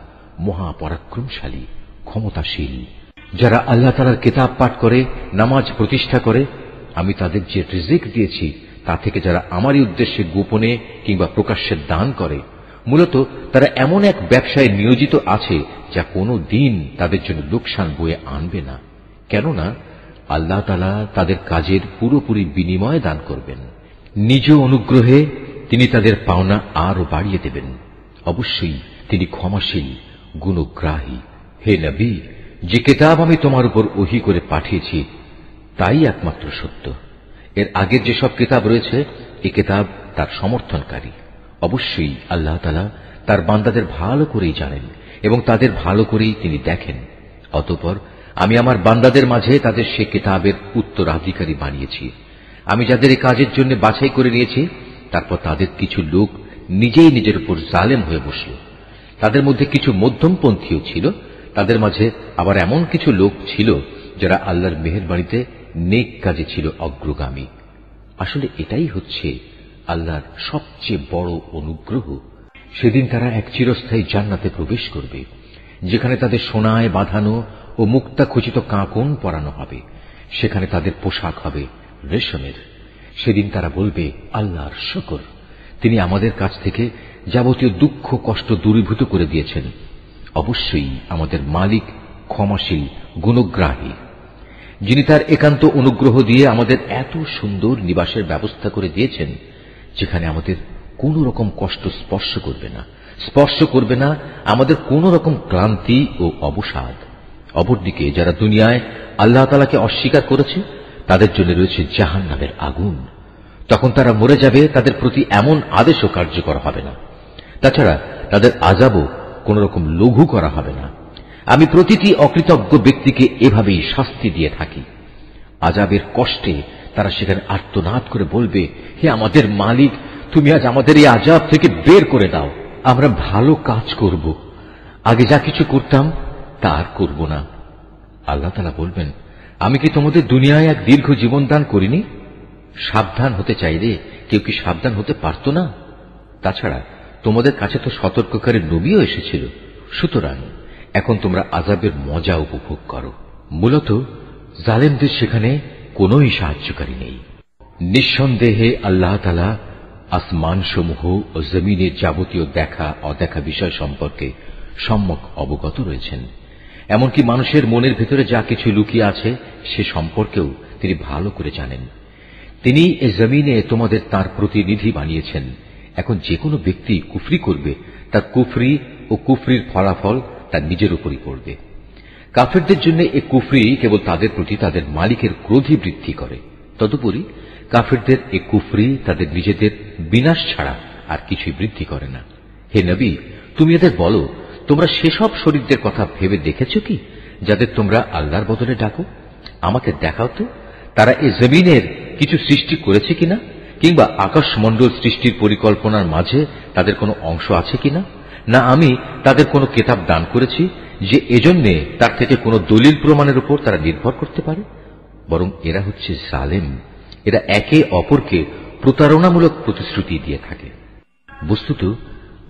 মহাপরাক্রমশালী, ক্ষমতাশীল। যারা আল্লাহ তাআলার কিতাব পাঠ করে, নামাজ প্রতিষ্ঠা করে, আমি তাদের যে রিজিক দিয়েছি তা থেকে যারা আমারই উদ্দেশ্যে গোপনে কিংবা প্রকাশ্যে দান করে, মূলত তারা এমন এক ব্যবসায় নিয়োজিত আছে যা কোনো দিন তাদের জন্য লোকসান বয়ে আনবে না, কেননা আল্লাহ তাআলা তাদের কাজের পুরোপুরি বিনিময় দান করবেন। নিজ অনুগ্রহে তিনি তাদের পাওনা আরো বাড়িয়ে দেবেন। অবশ্যই তিনি ক্ষমাশীল, গুণগ্রাহী। হে নবী, যে কিতাব আমি তোমার উপর ওহী করে পাঠিয়েছি তাই একমাত্র সত্য। এর আগের যেসব কিতাব রয়েছে এই কিতাব তার সমর্থনকারী। অবশ্যই আল্লাহ তাআলা তার বান্দাদের ভালো করেই জানেন এবং তাদের ভালো করেই তিনি দেখেন। অতঃপর আমি আমার বান্দাদের মাঝে তাদের সে কিতাবের উত্তরাধিকারী বানিয়েছি। আমি যাদের এই কাজের জন্য বাছাই করে নিয়েছি, তারপর তাদের কিছু লোক নিজেই নিজের উপর জালেম হয়ে বসল। তাদের মধ্যে কিছু মধ্যমপন্থীও ছিল, তাদের মাঝে আবার এমন কিছু লোক ছিল যারা আল্লাহর মেহেরবানিতে নেক কাজে ছিল অগ্রগামী। আসলে এটাই হচ্ছে আল্লাহর সবচেয়ে বড় অনুগ্রহ। সেদিন তারা এক চিরস্থায়ী জান্নাতে প্রবেশ করবে, যেখানে তাদের সোনায় বাঁধানো ও মুক্তা খচিত কাঁকন পরানো হবে। সেখানে তাদের পোশাক হবে রেশমের। সেদিন তারা বলবে, আল্লাহর শুকর, তিনি আমাদের কাছ থেকে যাবতীয় দুঃখ কষ্ট দূরীভূত করে দিয়েছেন। অবশ্যই আমাদের মালিক ক্ষমাশীল, গুণগ্রাহী, যিনি তার একান্ত অনুগ্রহ দিয়ে আমাদের এত সুন্দর নিবাসের ব্যবস্থা করে দিয়েছেন, যেখানে আমাদের কোন রকম কষ্ট স্পর্শ করবে না আমাদের কোন রকম ক্লান্তি ও অবসাদ। অপরদিকে যারা দুনিয়ায় আল্লাহ তাআলাকে অস্বীকার করেছে তাদের জন্য রয়েছে জাহান্নামের আগুন। তখন তারা মরে যাবে, তাদের প্রতি এমন আদেশও কার্যকর হবে না। তাছাড়া তাদের আযাবও কোন রকম লঘু করা হবে না। আমি প্রতিটি অকৃতজ্ঞ ব্যক্তিকে এভাবেই শাস্তি দিয়ে থাকি। আযাবের কষ্টে তারা সেখানে আর্তনাদ করে বলবে, হে আমাদের মালিক, তুমি আজ আমাদের এই আযাব থেকে বের করে দাও। আমরা ভালো কাজ করব, আগে যা কিছু করতাম তা আর করব না। আল্লাহ তাআলা বলবেন, আমি কি তোমাদের দুনিয়ায় এক দীর্ঘ জীবন দান করিনি? সাবধান হতে চাইলে কেউ কি সাবধান হতে পারত না? তাছাড়া তোমাদের কাছে তো সতর্ককারী নবীও এসেছিল। সুতরাং এখন তোমরা আযাবের মজা উপভোগ করো। মূলত জালেমদের সেখানে কোনই সাহায্যকারী নেই। নিঃসন্দেহে আল্লাহ তাআলা আসমানসমূহ ও জমিনের যাবতীয় দেখা অদেখা বিষয় সম্পর্কে সম্যক অবগত রয়েছেন। এমনকি মানুষের মনের ভেতরে যা কিছু লুকিয়ে আছে সে সম্পর্কেও তিনি ভালো করে জানেন। তিনি এ জমিনে তোমাদের তার প্রতিনিধি বানিয়েছেন। এখন যে কোনো ব্যক্তি কুফরি করবে, তার কুফরি ও কুফরির ফলাফল তার নিজের উপরই পড়বে। কাফেরদের জন্য এ কুফরি কেবল তাদের প্রতি তাদের মালিকের ক্রোধই বৃদ্ধি করে। তদুপরি কাফেরদের এ কুফরি তাদের নিজেদের বিনাশ ছাড়া আর কিছুই বৃদ্ধি করে না। হে নবী, তুমি এদের বলো, তোমরা সেসব শরীরদের কথা ভেবে দেখেছ কি যাদের তোমরা আল্লাহর বদলে ডাকো? আমাকে দেখাও তো, তারা এ জমিনের কিছু সৃষ্টি করেছে কিনা, কিংবা আকাশমণ্ডল সৃষ্টির পরিকল্পনার মাঝে তাদের কোনো অংশ আছে কিনা? না আমি তাদের কোনো কিতাব দান করেছি যে এজন্য তার থেকে কোনো দলিল প্রমাণের উপর তারা নির্ভর করতে পারে? বরং এরা হচ্ছে জালেম। এরা একে অপরকে প্রতারণামূলক প্রতিশ্রুতি দিয়ে থাকে। বস্তুত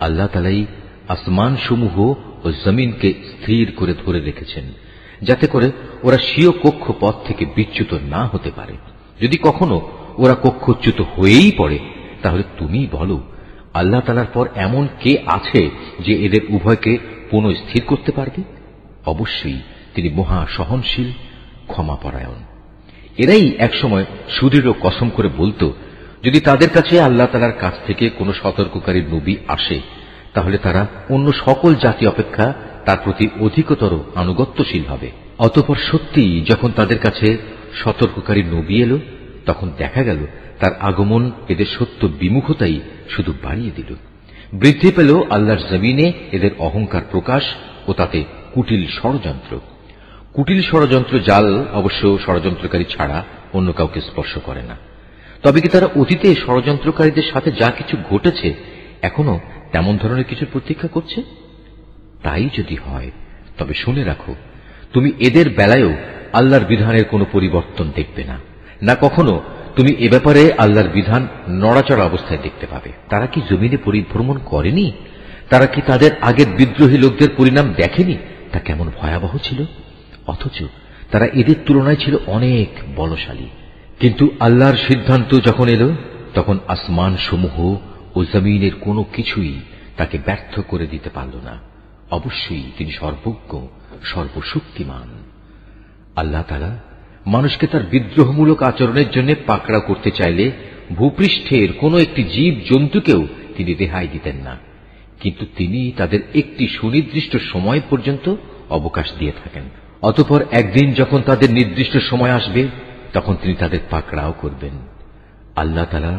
আল্লাহ তাআলাই আসমান সমূহ ও জমিনকে স্থির করে ধরে রেখেছেন। যাতে করে ওরা স্বীয় কক্ষ পথ থেকে বিচ্যুত না হতে পারে। যদি কখনো ওরা কক্ষচ্যুত হয়েই পড়ে, তাহলে তুমি বলো, আল্লাহ তাআলার পর এমন কে আছে যে এদের উভয়কে পুনঃস্থির করতে পারবে? অবশ্যই তিনি মহা সহনশীল, ক্ষমাপরায়ণ। এরাই একসময় সুদৃঢ় কসম করে বলতো, যদি তাদের কাছে আল্লাহ তাআলার কাছ থেকে কোনো সতর্ককারী নবী আসে, তাহলে তারা অন্য সকল জাতি অপেক্ষা তার প্রতি অধিকতর আনুগত্যশীল হবে। অতঃপর সত্যিই যখন তাদের কাছে সতর্ককারী নবী এলো, তখন দেখা গেল তার আগমন এদের সত্য বিমুখতাই শুধু বাড়িয়ে দিল। বৃদ্ধি পেল আল্লাহর জমিনে এদের অহংকার প্রকাশ ও তাতে কুটিল ষড়যন্ত্র। কুটিল ষড়যন্ত্র জাল অবশ্য ষড়যন্ত্রকারী ছাড়া অন্য কাউকে স্পর্শ করে না। তবে কি তারা অতীতে ষড়যন্ত্রকারীদের সাথে যা কিছু ঘটেছে এখনো তেমন ধরনের কিছুর প্রতীক্ষা করছে? তাই যদি হয়, তবে শুনে রাখো, তুমি এদের বেলায়ও আল্লাহর বিধানের কোনো পরিবর্তন দেখবে না, না কখনো তুমি এ ব্যাপারে আল্লাহর বিধান নড়াচড়া অবস্থায় দেখতে পাবে। তারা কি জমিনে পরিভ্রমণ করেনি? তারা কি তাদের আগের বিদ্রোহী লোকদের পরিণাম দেখেনি তা কেমন ভয়াবহ ছিল? অথচ তারা এদের তুলনায় ছিল অনেক বলশালী। কিন্তু আল্লাহর সিদ্ধান্ত যখন এলো, তখন আসমান সমূহ ও জমিনের কোনো কিছুই তাকে ব্যর্থ করে দিতে পারল না। অবশ্যই তিনি সর্বজ্ঞ, সর্বশক্তিমান। আল্লাহ তাআলা মানুষকে তার বিদ্রোহমূলক আচরণের জন্য পাকড়াও করতে চাইলে ভূপৃষ্ঠের কোনো একটি জীব জন্তুকেও তিনি রেহাই দিতেন না, কিন্তু তিনি তাদের একটি সুনির্দিষ্ট সময় পর্যন্ত অবকাশ দিয়ে থাকেন। অতঃপর একদিন যখন তাদের নির্দিষ্ট সময় আসবে, তখন তিনি তাদের পাকড়াও করবেন। আল্লাহ তাআলা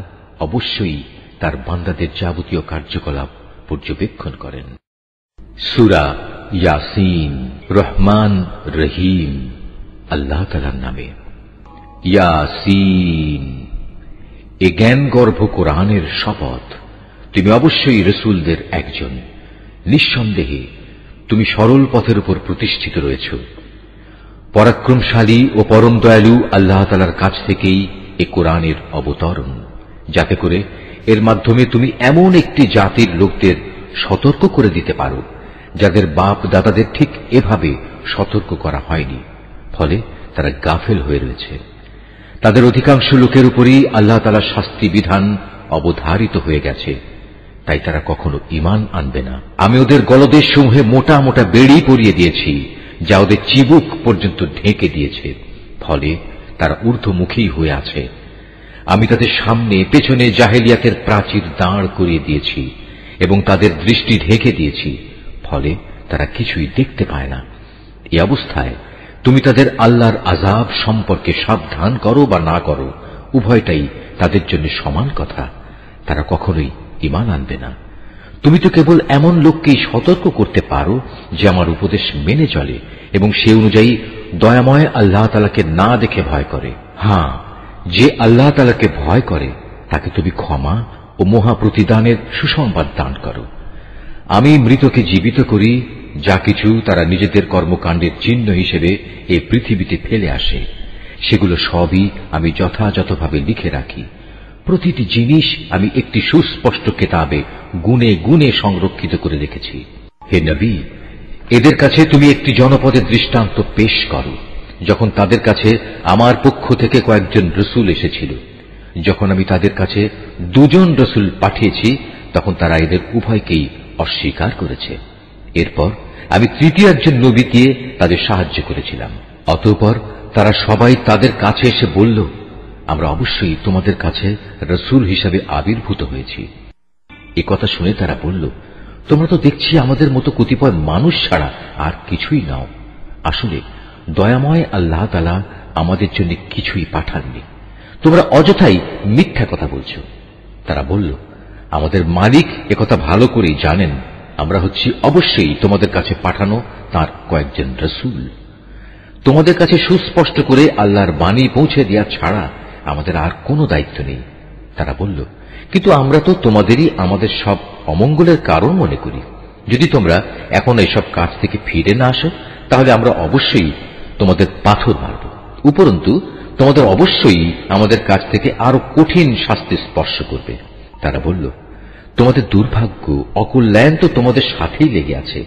অবশ্যই তার বান্দাদের যাবতীয় কার্যকলাপ পর্যবেক্ষণ করেন। সূরা ইয়াসিন। রহমান রহিম আল্লাহ তাআলার নামে। ইয়াসিন, এ জ্ঞানগর্ভ কোরআনের শপথ। তুমি অবশ্যই রসুলদের একজন। নিঃসন্দেহে তুমি সরল পথের উপর প্রতিষ্ঠিত রয়েছ। পরাক্রমশালী ও পরম দয়ালু আল্লাহ তাআলার কাছ থেকেই এ কোরআনের অবতরণ, যাতে করে এর মাধ্যমে তুমি এমন একটি জাতির লোকদের সতর্ক করে দিতে পারো যাদের বাপ দাদাদের ঠিক এভাবে সতর্ক করা হয়নি, ফলে তারা গাফেল হয়ে রয়েছে। তাদের অধিকাংশ লোকের উপরই আল্লাহ তাআলার শাস্তি বিধান অবধারিত হয়ে গেছে, তাই তারা কখনো ঈমান আনবে না। আমি ওদের গলদেশ সমূহে মোটা মোটা বেড়ি পরিয়ে দিয়েছি, যা ওদের চিবুক পর্যন্ত ঢেকে দিয়েছে, ফলে তারা ঊর্ধ্বমুখী হয়ে আছে। আমি তাদের সামনে পেছনে জাহেলিয়াতের প্রাচীর দাঁড় করিয়ে দিয়েছি এবং তাদের দৃষ্টি ঢেকে দিয়েছি, ফলে তারা কিছুই দেখতে পায় না। এই অবস্থায় তুমি তাদের আল্লাহর আযাব সম্পর্কে সাবধান করো বা না করো, উভয়টাই তাদের জন্য সমান কথা। তারা কখনোই ঈমান আনবে না। তুমি তো কেবল এমন লোককেই সতর্ক করতে পারো যে আমার উপদেশ মেনে চলে এবং সে অনুযায়ী দয়াময় আল্লাহ তাআলাকে না দেখে ভয় করে। হ্যাঁ, যে আল্লাহ তাআলাকে ভয় করে তাকে তুমি ক্ষমা ও মহা প্রতিদানের সুসংবাদ দান করো। আমি মৃতকে জীবিত করি, যা কিছু তারা নিজেদের কর্মকাণ্ডের চিহ্ন হিসেবে এই পৃথিবীতে ফেলে আসে, সেগুলো সবই আমি যথাযথভাবে লিখে রাখি। প্রতিটি জিনিস আমি একটি সুস্পষ্ট কিতাবে গুণে গুণে সংরক্ষিত করে রেখেছি। হে নবী, এদের কাছে তুমি একটি জনপদের দৃষ্টান্ত পেশ করো, যখন তাদের কাছে আমার পক্ষ থেকে কয়েকজন রসুল এসেছিল। যখন আমি তাদের কাছে 2 জন রসুল পাঠিয়েছি, তখন তারা এদের উভয়কেই অস্বীকার করেছে। এরপর আমি তৃতীয় একজন নবীকে তাদের সাহায্য করেছিলাম। অতঃপর তারা সবাই তাদের কাছে এসে বলল, আমরা অবশ্যই তোমাদের কাছে রসুল হিসাবে আবির্ভূত হয়েছি। এ কথা শুনে তারা বলল, তোমরা তো দেখছি আমাদের মতো কতিপয় মানুষ ছাড়া আর কিছুই নাও। আসলে দয়াময় আল্লাহ তাআলা আমাদের জন্য কিছুই পাঠাননি, তোমরা অযথাই মিথ্যা কথা বলছো। তারা বলল, আমাদের মালিক একথা ভালো করেই জানেন, আমরা হচ্ছি অবশ্যই তোমাদের কাছে পাঠানো তার কয়েকজন রসুল। তোমাদের কাছে সুস্পষ্ট করে আল্লাহর বাণী পৌঁছে দেওয়া ছাড়া আমাদের আর কোনো দায়িত্ব নেই। তারা বলল, কিন্তু আমরা তো তোমাদেরই আমাদের সব অমঙ্গলের কারণ মনে করি। যদি তোমরা এখন এসব কাজ থেকে ফিরে না আসো, তাহলে আমরা অবশ্যই তোমাদের পাথর মারব। উপরন্তু তোমাদের অবশ্যই আমাদের কাছ থেকে আরো কঠিন শাস্তি স্পর্শ করবে। তারা বলল, তোমাদের দুর্ভাগ্য অকল্যাণ তো তোমাদের সাথেই লেগে আছে।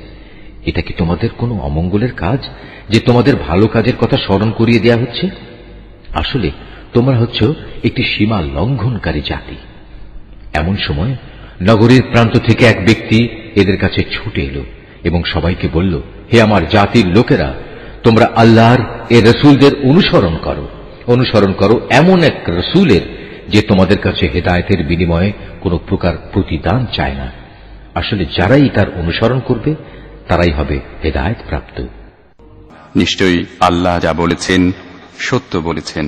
এটা কি তোমাদের কোনো অমঙ্গলের কাজ যে তোমাদের ভালো কাজের কথা স্মরণ করিয়ে দেয়া হচ্ছে? আসলে তোমরা হচ্ছ একটি সীমা লঙ্ঘনকারী জাতি। এমন সময় নগরীর প্রান্ত থেকে এক ব্যক্তি এদের কাছে ছুটে এলো এবং সবাইকে বলল, হে আমার জাতির লোকেরা, তোমরা আল্লাহর এ রসুলদের অনুসরণ করো এমন এক রসুলের যে তোমাদের কাছে হেদায়েতের বিনিময়ে কোন প্রকার প্রতিদান চায় না। আসলে যারাই তার অনুসরণ করবে তারাই হবে হেদায়েত প্রাপ্ত। নিশ্চয়ই আল্লাহ যা বলেছেন সত্য বলেছেন।